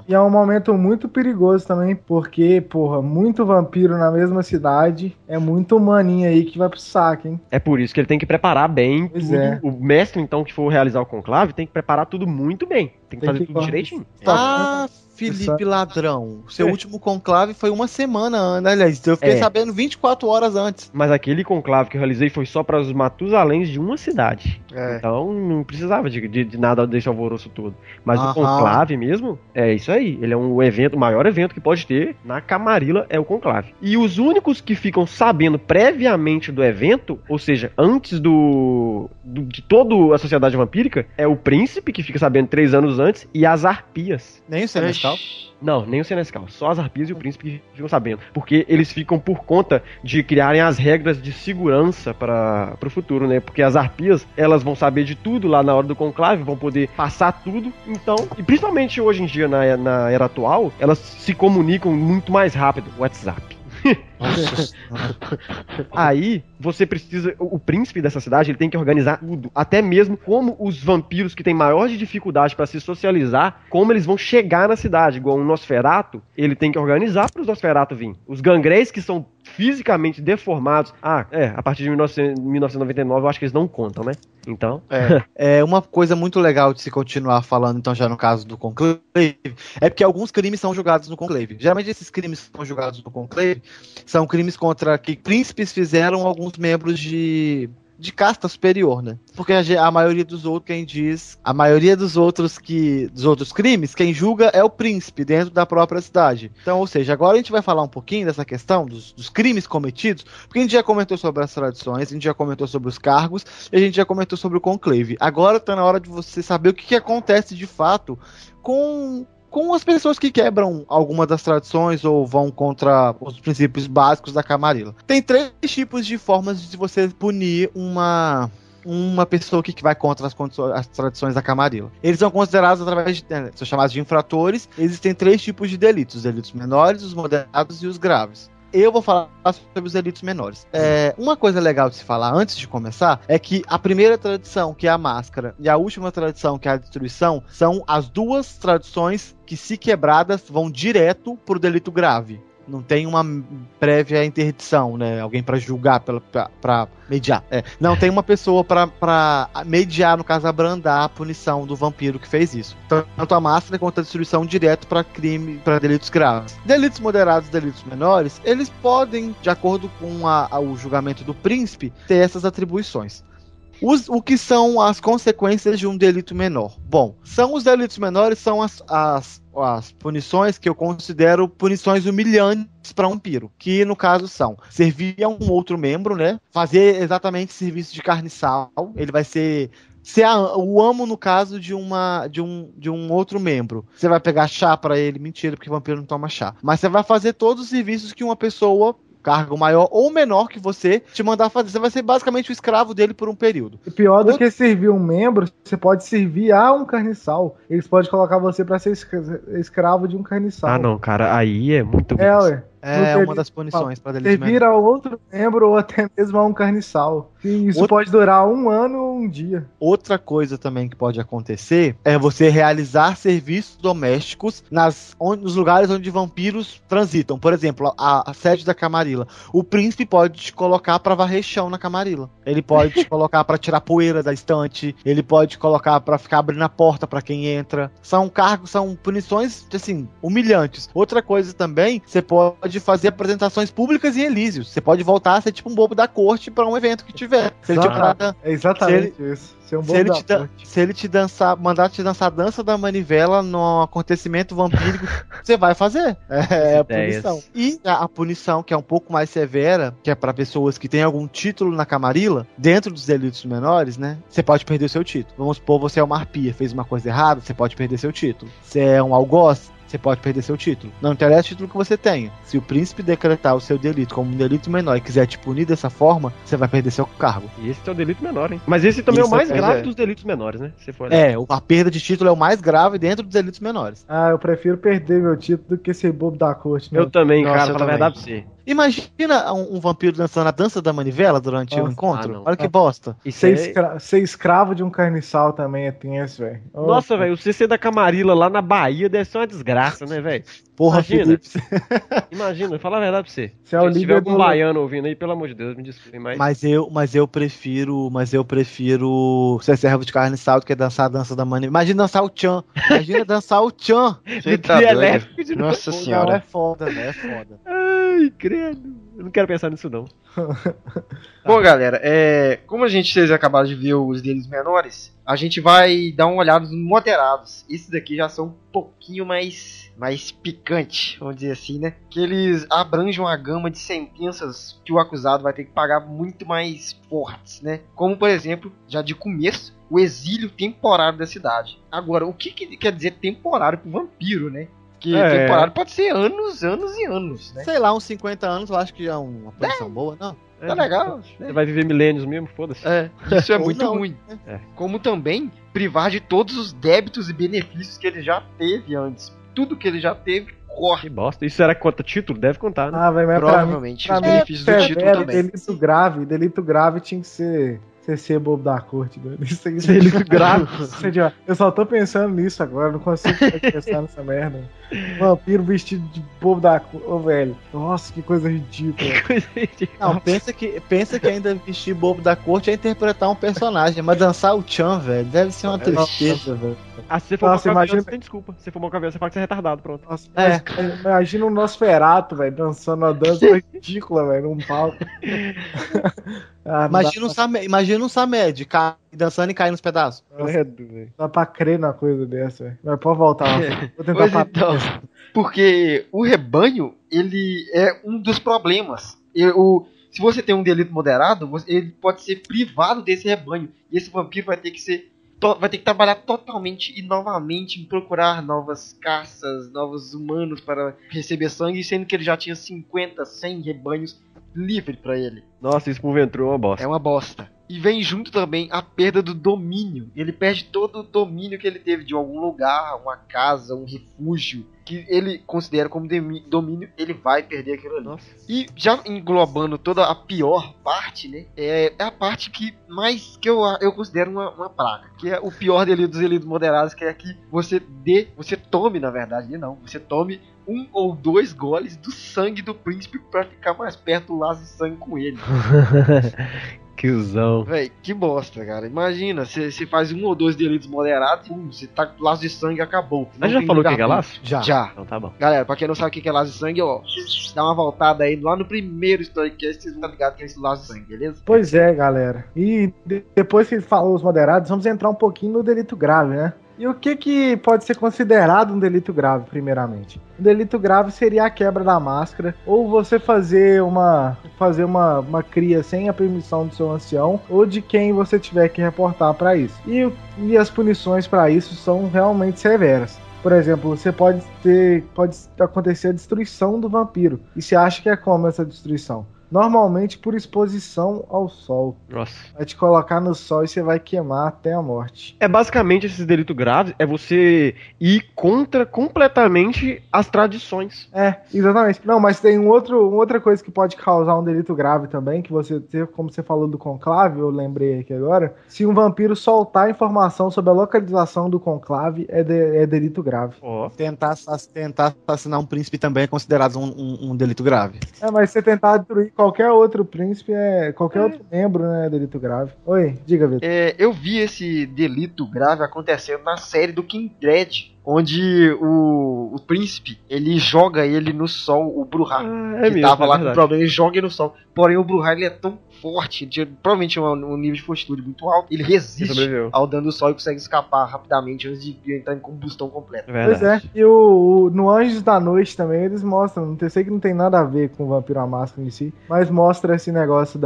E é um momento muito perigoso também, porque, porra, muito vampiro na mesma cidade é muito maninho aí que vai pro saco, hein? É por isso que ele tem que preparar bem tudo. O mestre, então, que for realizar o conclave, tem que preparar tudo muito bem. Tem que fazer tudo direitinho. Felipe Ladrão, seu último conclave foi uma semana, né? Aliás, eu fiquei sabendo 24 horas antes. Mas aquele conclave que eu realizei foi só para os Matusaléns de uma cidade. Então não precisava de nada desse alvoroço todo. Mas o conclave mesmo, é isso aí. Ele é um evento, o maior evento que pode ter na Camarilla é o conclave. E os únicos que ficam sabendo previamente do evento, ou seja, antes de toda a sociedade vampírica, é o príncipe, que fica sabendo 3 anos antes, e as arpias. Nem o Senescal? Não, nem o Senescal. Só as arpias e o príncipe que ficam sabendo. Porque eles ficam por conta de criarem as regras de segurança para o futuro, né? Porque as arpias, elas vão saber de tudo lá na hora do conclave, vão poder passar tudo. Então, e principalmente hoje em dia, na era atual, elas se comunicam muito mais rápido. WhatsApp. Aí você precisa, o príncipe dessa cidade, ele tem que organizar tudo, até mesmo como os vampiros que têm maior dificuldade para se socializar, como eles vão chegar na cidade, igual um Nosferatu, ele tem que organizar para os Nosferatu vir. Os gangreis que são fisicamente deformados, a partir de 1999 eu acho que eles não contam, né? Então... É uma coisa muito legal de se continuar falando, então, já no caso do Conclave, é porque alguns crimes são julgados no Conclave. Geralmente esses crimes que são julgados no Conclave são crimes contra que príncipes fizeram alguns membros de casta superior, né? Porque a maioria dos outros, dos outros crimes, quem julga é o príncipe dentro da própria cidade. Então, ou seja, agora a gente vai falar um pouquinho dessa questão dos crimes cometidos, porque a gente já comentou sobre as tradições, a gente já comentou sobre os cargos, e a gente já comentou sobre o conclave. Agora tá na hora de você saber o que acontece de fato com com as pessoas que quebram alguma das tradições ou vão contra os princípios básicos da Camarilla. Tem 3 tipos de formas de você punir uma pessoa que vai contra as tradições da Camarilla. Eles são considerados através de, são chamados de infratores. Existem 3 tipos de delitos: os delitos menores, os moderados e os graves. Eu vou falar sobre os delitos menores. Uma coisa legal de se falar antes de começar é que a primeira tradição, que é a máscara, e a última tradição, que é a destruição, são as 2 tradições que, se quebradas, vão direto pro delito grave. Não tem uma prévia interdição, né? Alguém pra julgar, pra mediar. Não tem uma pessoa pra mediar, no caso, abrandar a punição do vampiro que fez isso. Tanto a máscara quanto a destruição direto pra pra delitos graves. Delitos moderados e delitos menores, eles podem, de acordo com o julgamento do príncipe, ter essas atribuições. O que são as consequências de um delito menor? Bom, os delitos menores são as punições que eu considero punições humilhantes para um vampiro, que no caso são servir a um outro membro, né? Fazer exatamente serviço de carniçal. Ele vai ser o amo, no caso, de um outro membro. Você vai pegar chá para ele, mentira, porque vampiro não toma chá. Mas você vai fazer todos os serviços que uma pessoa, cargo maior ou menor que você, te mandar fazer. Você vai ser basicamente o escravo dele por um período. E pior do que servir um membro, você pode servir a um carniçal. Eles podem colocar você pra ser escravo de um carniçal. Ah, não, cara, aí é muito bom. Ué. É uma das punições para delitos servir a outro membro ou até mesmo a um carniçal. E isso pode durar 1 ano ou 1 dia. Outra coisa também que pode acontecer é você realizar serviços domésticos nos lugares onde vampiros transitam. Por exemplo, a sede da Camarilla. O príncipe pode te colocar para varrer chão na Camarilla. Ele pode te colocar para tirar poeira da estante. Ele pode te colocar para ficar abrindo a porta para quem entra. São punições, assim, humilhantes. Outra coisa também, você pode fazer apresentações públicas em Elísios. Você pode voltar a ser tipo um bobo da corte para um evento que tiver. É exatamente isso. Ser um bobo da corte. Se ele mandar te dançar a dança da manivela num acontecimento vampírico, você vai fazer. É a punição. E a punição, que é um pouco mais severa, que é para pessoas que têm algum título na Camarilla, dentro dos delitos menores, né? Você pode perder o seu título. Vamos supor, você é uma arpia, fez uma coisa errada, você pode perder seu título. Você é um algoz, você pode perder seu título. Não interessa o título que você tenha. Se o príncipe decretar o seu delito como um delito menor e quiser te punir dessa forma, você vai perder seu cargo. E esse é o delito menor, hein? Mas esse também é o mais grave dos delitos menores, né? Se for a perda de título é o mais grave dentro dos delitos menores. Eu prefiro perder meu título do que ser bobo da corte. Eu também, cara, pra falar a verdade pra você. Imagina um vampiro dançando a dança da manivela durante o encontro. Olha que bosta. E ser escravo de um carniçal também é tenso, velho. Nossa, velho, o CC da Camarilla lá na Bahia deve ser uma desgraça, né, velho? Porra, imagina. Imagina, fala a verdade pra você. Se tiver algum baiano ouvindo aí, pelo amor de Deus, me desculpe. Mas eu prefiro ser servo de carniçal do que dançar a dança da manivela. Imagina dançar o Tchan. Imagina dançar o Tchan. Nossa senhora. É foda, né? É foda. Ai, credo. Eu não quero pensar nisso, não. Bom, galera, como vocês acabaram de ver os deles menores, a gente vai dar uma olhada nos moderados. Esses daqui já são um pouquinho mais picante, vamos dizer assim, né? Que eles abrangem uma gama de sentenças que o acusado vai ter que pagar muito mais fortes, né? Como, por exemplo, já de começo, o exílio temporário da cidade. Agora, o que quer dizer temporário pro vampiro, né? Que temporário pode ser anos e anos, né? Sei lá, uns 50 anos eu acho que é uma posição boa, não? Tá legal. Você vai viver milênios mesmo, foda-se. Isso é muito ruim. Como também privar de todos os débitos e benefícios que ele já teve antes. Tudo que ele já teve, corre. Que bosta. Isso será que conta título? Deve contar, né? Mas provavelmente. Os benefícios do título também. Delito grave tinha que ser bobo da corte, velho. Isso aí, delito grave. Eu só tô pensando nisso agora, não consigo pensar nessa merda. Vampiro vestido de bobo da corte, velho. Nossa, que coisa ridícula. Não, pensa que ainda vestir bobo da corte é interpretar um personagem, mas dançar o Tchan, velho, deve ser uma tristeza, velho. Se você for uma cabeça, você tem desculpa. Se for uma cabeça, você fala que você é retardado, pronto. Nossa, imagina o Nosferatu, velho, dançando uma dança ridícula, velho, num palco. Imagina um Samed dançando e caindo nos pedaços. Dá pra crer numa coisa dessa, velho. Mas pode voltar. Vou tentar porque o rebanho, ele é um dos problemas. Se você tem um delito moderado, ele pode ser privado desse rebanho. E esse vampiro vai ter que ser vai ter que trabalhar totalmente e novamente em procurar novas caças, novos humanos para receber sangue, sendo que ele já tinha 50, 100 rebanhos livre pra ele. Nossa, isso porventura é uma bosta. É uma bosta. E vem junto também a perda do domínio. Ele perde todo o domínio que ele teve de algum lugar, uma casa, um refúgio, que ele considera como domínio, ele vai perder aquilo ali. Nossa. E já englobando toda a pior parte, né? É a parte que eu considero uma praga. Que é o pior delito dos delitos moderados, que é que você tome, na verdade, não. Você tome 1 ou 2 goles do sangue do príncipe pra ficar mais perto do laço de sangue com ele. Cusão. Véi, que bosta, cara. Imagina, você faz 1 ou 2 delitos moderados, você tá com laço de sangue e acabou. Mas já falou o que é laço? Já. Então tá bom. Galera, pra quem não sabe o que é laço de sangue, ó, dá uma voltada aí lá no primeiro Storycast, vocês vão estar ligados que é esse laço de sangue, beleza? Pois é, galera. E depois que ele falou os moderados, vamos entrar um pouquinho no delito grave, né? E o que pode ser considerado um delito grave, primeiramente? Um delito grave seria a quebra da máscara, ou você fazer uma cria sem a permissão do seu ancião, ou de quem você tiver que reportar para isso. E as punições para isso são realmente severas. Por exemplo, você pode acontecer a destruição do vampiro. E você acha que é como essa destruição? Normalmente por exposição ao sol. Nossa. Vai te colocar no sol e você vai queimar até a morte. É basicamente esses delitos graves, é você ir contra completamente as tradições. É, exatamente. Não, mas tem outra coisa que pode causar um delito grave também, que como você falou do conclave, eu lembrei aqui agora, se um vampiro soltar informação sobre a localização do conclave, é delito grave. Oh. Tentar assassinar um príncipe também é considerado um delito grave. É, mas você tentar destruir qualquer outro príncipe, qualquer outro membro, né, é delito grave. Oi, diga, Vitor. Eu vi esse delito grave acontecendo na série do King Dread, onde o príncipe, ele joga ele no sol, o Bruhá, que tava lá com problema, ele joga ele no sol. Porém, o Bruhá, ele é tão forte, provavelmente um nível de fortitude muito alto, ele resiste ao dano do sol e consegue escapar rapidamente antes de entrar em combustão completa. Pois é, e no Anjos da Noite também eles mostram, eu sei que não tem nada a ver com o Vampiro à Máscara em si, mas mostra esse negócio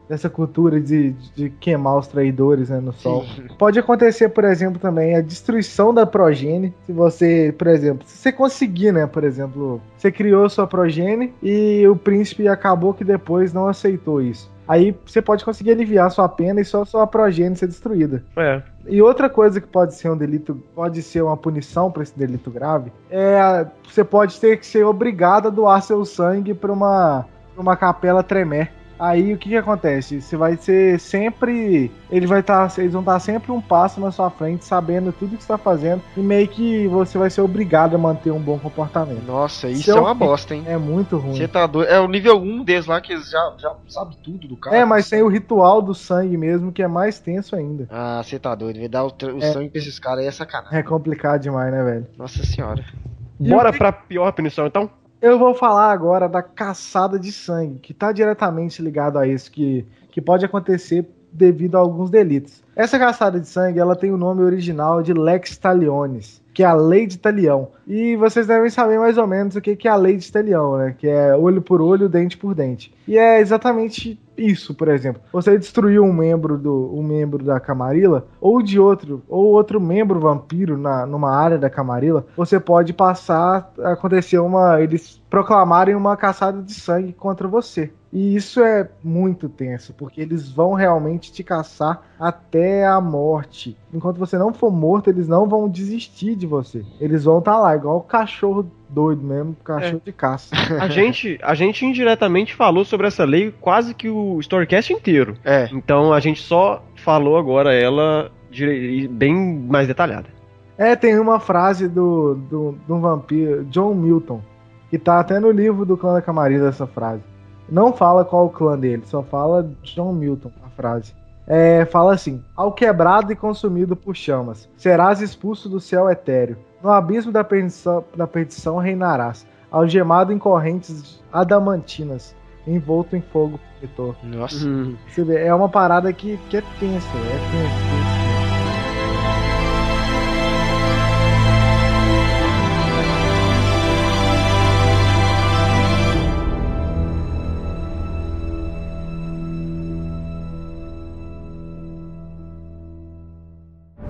dessa cultura de queimar os traidores, né, no sol. Sim. Pode acontecer, por exemplo, também a destruição da progenie. Se você, por exemplo, se você conseguir, né, por exemplo, você criou sua progenie e o príncipe acabou que depois não aceitou isso. Aí você pode conseguir aliviar sua pena e só sua progenie ser destruída. É. E outra coisa que pode ser um delito, pode ser uma punição para esse delito grave, você pode ter que ser obrigado a doar seu sangue para uma capela Tremé. Aí o que acontece? Você vai ser sempre. Eles vão estar sempre um passo na sua frente, sabendo tudo que você está fazendo, e meio que você vai ser obrigado a manter um bom comportamento. Nossa, isso é uma bosta, hein? É muito ruim. Você tá doido. É o nível 1 deles lá, que eles já sabem tudo do cara. Mas tem o ritual do sangue mesmo, que é mais tenso ainda. Ah, você tá doido. Vai dar o sangue pra esses caras aí é sacanagem. É complicado demais, né, velho? Nossa senhora. Bora pra pior punição, então? Eu vou falar agora da caçada de sangue, que está diretamente ligado a isso, que pode acontecer devido a alguns delitos. Essa caçada de sangue, ela tem o nome original de Lex Talionis, que é a lei de Talião. E vocês devem saber mais ou menos o que é a lei de Talião, né? Que é olho por olho, dente por dente. E é exatamente isso, por exemplo. Você destruiu um membro da Camarilla, ou outro membro vampiro numa área da Camarilla, você pode passar a acontecer eles proclamarem uma caçada de sangue contra você. E isso é muito tenso, porque eles vão realmente te caçar até a morte. Enquanto você não for morto, eles não vão desistir de você. Eles vão estar lá, igual o cachorro doido mesmo, cachorro de caça. A gente indiretamente falou sobre essa lei quase que o Storycast inteiro. Então a gente só falou agora ela bem mais detalhada. Tem uma frase do vampiro, John Milton, que tá até no livro do Clã da Camarilla essa frase. Não fala qual o clã dele, só fala John Milton, a frase. Fala assim: ao quebrado e consumido por chamas, serás expulso do céu etéreo. No abismo da perdição reinarás, algemado em correntes adamantinas, envolto em fogo protector. Nossa. Você vê, é uma parada que é tensa, tenso.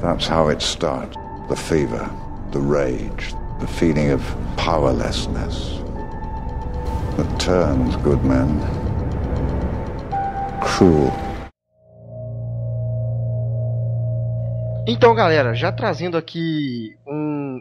That's how it starts. The fever, the rage, the feeling of powerlessness that turns good men cruel. Então, galera, já trazendo aqui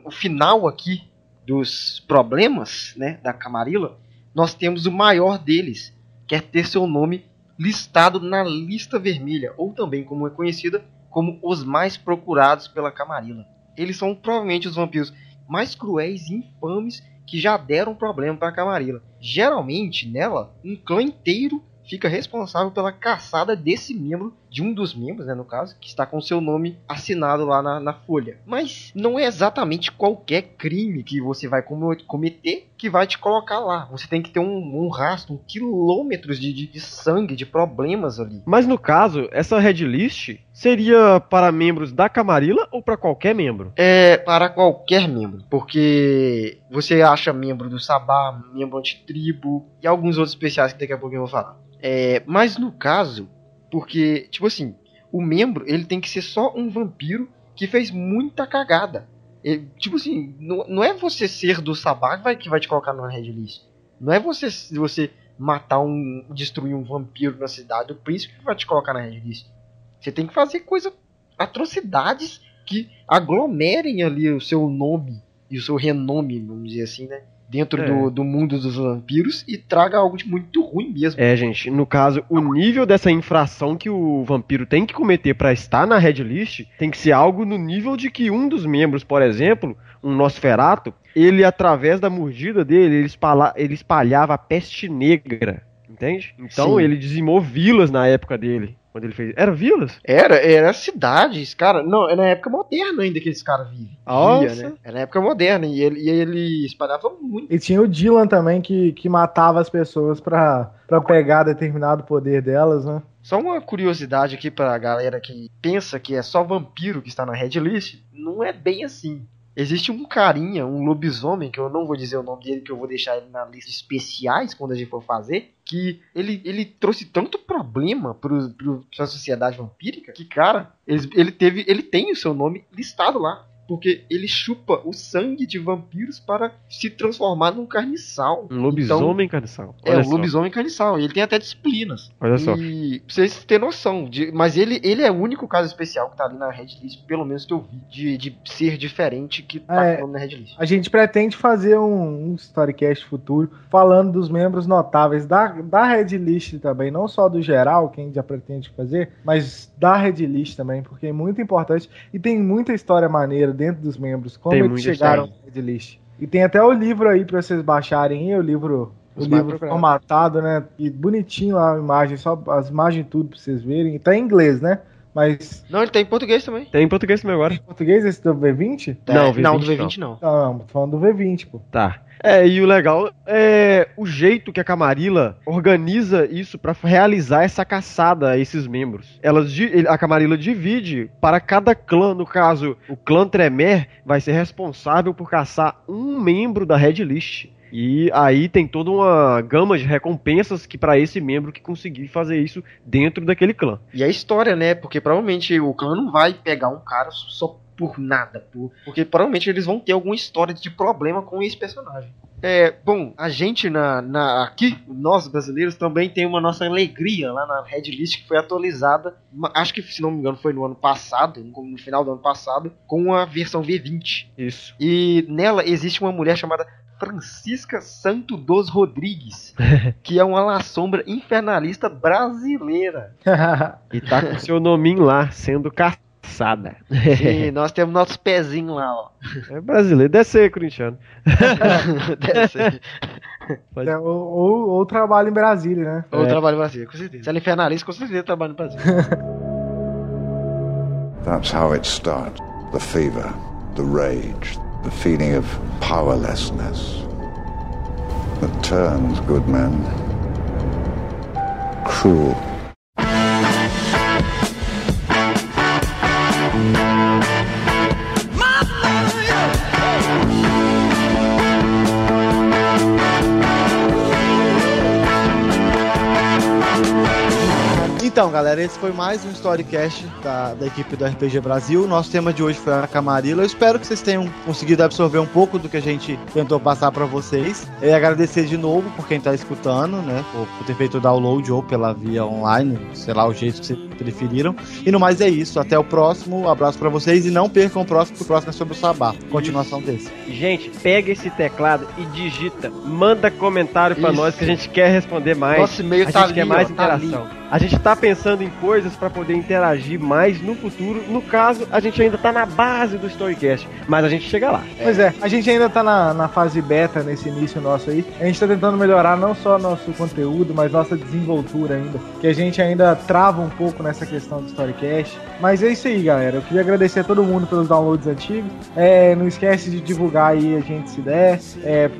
o final aqui dos problemas, né, da Camarilla, nós temos o maior deles, que é ter seu nome listado na lista vermelha, ou também como é conhecida como os mais procurados pela Camarilla. Eles são provavelmente os vampiros mais cruéis e infames que já deram problema para a Camarilla. Geralmente, nela, um clã inteiro fica responsável pela caçada desse membro, de um dos membros, né, no caso, que está com seu nome assinado lá na folha. Mas não é exatamente qualquer crime que você vai cometer que vai te colocar lá. Você tem que ter um rastro, quilômetros de sangue, de problemas ali. Mas no caso, essa red list seria para membros da Camarilla ou para qualquer membro? É para qualquer membro, porque você acha membro do Sabá, membro antitribo e alguns outros especiais que daqui a pouco eu vou falar. Mas no caso, porque, tipo assim, o membro ele tem que ser só um vampiro que fez muita cagada. Tipo assim, não é você ser do Sabá que vai te colocar na red list. Não é você matar destruir um vampiro na cidade do príncipe que vai te colocar na red list. Você tem que fazer atrocidades que aglomerem ali o seu nome e o seu renome, vamos dizer assim, né? Dentro do mundo dos vampiros e traga algo de muito ruim mesmo. Gente, no caso, o nível dessa infração que o vampiro tem que cometer para estar na red list tem que ser algo no nível de que um dos membros, por exemplo, um Nosferatu, ele, através da mordida dele, ele espalhava a peste negra, entende? Então ele dizimou vilas na época dele. Quando ele fez. Era vilas? Era cidades, cara. Não, é na época moderna ainda que esse cara vive. Nossa. Né? Era na época moderna e ele espalhava muito. E tinha o Dylan também que matava as pessoas pra pegar determinado poder delas, né? Só uma curiosidade aqui pra galera que pensa que é só vampiro que está na red list. Não é bem assim. Existe um carinha, um lobisomem, que eu não vou dizer o nome dele, que eu vou deixar ele na lista de especiais quando a gente for fazer, que ele trouxe tanto problema pra sociedade vampírica que, cara, ele tem o seu nome listado lá. Porque ele chupa o sangue de vampiros para se transformar num carniçal. Um lobisomem carniçal. Um lobisomem carniçal. Ele tem até disciplinas. Olha só. E pra vocês terem noção. Mas ele é o único caso especial que tá ali na red list, pelo menos que eu vi, de ser diferente que tá na red list. A gente pretende fazer um Storycast futuro falando dos membros notáveis da red list também. Não só do geral, que a gente já pretende fazer, mas da red list também, porque é muito importante. E tem muita história maneira dentro dos membros, como eles chegaram na red list. E tem até o livro aí pra vocês baixarem, o livro formatado, né? E bonitinho lá a imagem, só as imagens tudo pra vocês verem. E tá em inglês, né? Mas... Não, ele tá em português também. Tem em português também agora. Em português esse do V20? Não, do V20 não. Não, tô falando do V20, pô. Tá. E o legal é o jeito que a Camarilla organiza isso pra realizar essa caçada a esses membros. A Camarilla divide para cada clã, no caso, o clã Tremere vai ser responsável por caçar um membro da Red List. E aí tem toda uma gama de recompensas que para esse membro que conseguir fazer isso dentro daquele clã. E a história, né? Porque provavelmente o clã não vai pegar um cara só por nada, porque provavelmente eles vão ter alguma história de problema com esse personagem. Bom, a gente aqui, nós brasileiros, também tem uma nossa alegria lá na Red List que foi atualizada, acho que se não me engano foi no ano passado, no final do ano passado, com a versão V20. Isso. E nela existe uma mulher chamada Francisca Santo dos Rodrigues, que é uma La Sombra infernalista brasileira. E tá com seu nominho lá, sendo caçada. Sim, nós temos nossos pezinhos lá, ó. É brasileiro, deve ser corintiano. Deve ser. Ou trabalha em Brasília, né? Ou trabalha em Brasília, com certeza. Se ela é infernalista, com certeza trabalha em Brasília. That's how it starts. The fever, the rage, the feeling of powerlessness that turns good men cruel. Então, galera, esse foi mais um Storycast da equipe do RPG Brasil. Nosso tema de hoje foi a Camarilla. Eu espero que vocês tenham conseguido absorver um pouco do que a gente tentou passar pra vocês. E agradecer de novo por quem tá escutando, né? Por ter feito o download ou pela via online, sei lá, o jeito que vocês preferiram. E no mais é isso. Até o próximo. Abraço pra vocês e não percam o próximo, porque o próximo é sobre o Sabá. Continuação desse. Gente, pega esse teclado e digita. Manda comentário pra nós que a gente quer responder mais. Nosso e-mail a tá gente quer ali, mais ó, tá interação. A gente tá pensando em coisas pra poder interagir mais no futuro. No caso, a gente ainda tá na base do Storycast, mas a gente chega lá. Pois é, a gente ainda tá na fase beta, nesse início nosso aí. A gente tá tentando melhorar não só nosso conteúdo, mas nossa desenvoltura ainda. Que a gente ainda trava um pouco nessa questão do Storycast. Mas é isso aí, galera. Eu queria agradecer a todo mundo pelos downloads antigos. Não esquece de divulgar aí a gente se der.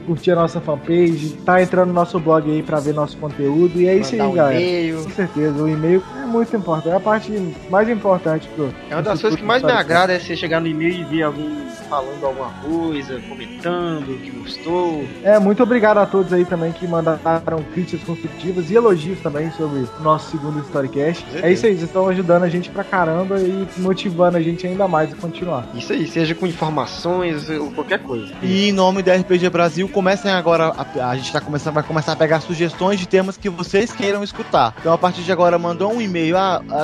Curtir a nossa fanpage. Tá entrando no nosso blog aí pra ver nosso conteúdo. E é isso aí, galera. E-mail. Com certeza. O e-mail é muito importante. É a parte mais importante pro. É uma das coisas que mais me agrada é você chegar no e-mail e ver alguém falando alguma coisa, comentando, que gostou. Muito obrigado a todos aí também que mandaram críticas construtivas e elogios também sobre o nosso segundo Storycast. É isso aí, vocês estão ajudando a gente pra caramba e motivando a gente ainda mais a continuar. Isso aí, seja com informações ou qualquer coisa. E em nome da RPG Brasil, comecem agora, a gente vai começar a pegar sugestões de temas que vocês queiram escutar. Então a partir de agora mandou um e-mail,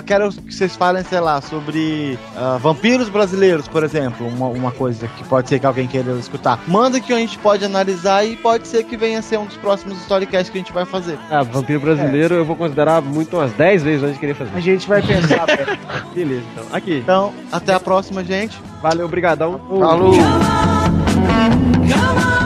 quero que vocês falem, sei lá, sobre vampiros brasileiros, por exemplo, uma coisa que pode ser que alguém queira escutar. Manda que a gente pode analisar e pode ser que venha a ser um dos próximos storycasts que a gente vai fazer. Vampiro brasileiro eu vou considerar muito umas 10 vezes antes de querer fazer. A gente vai pensar. Beleza, então. Aqui. Então, até a próxima, gente. Valeu, brigadão. Falou! Come on.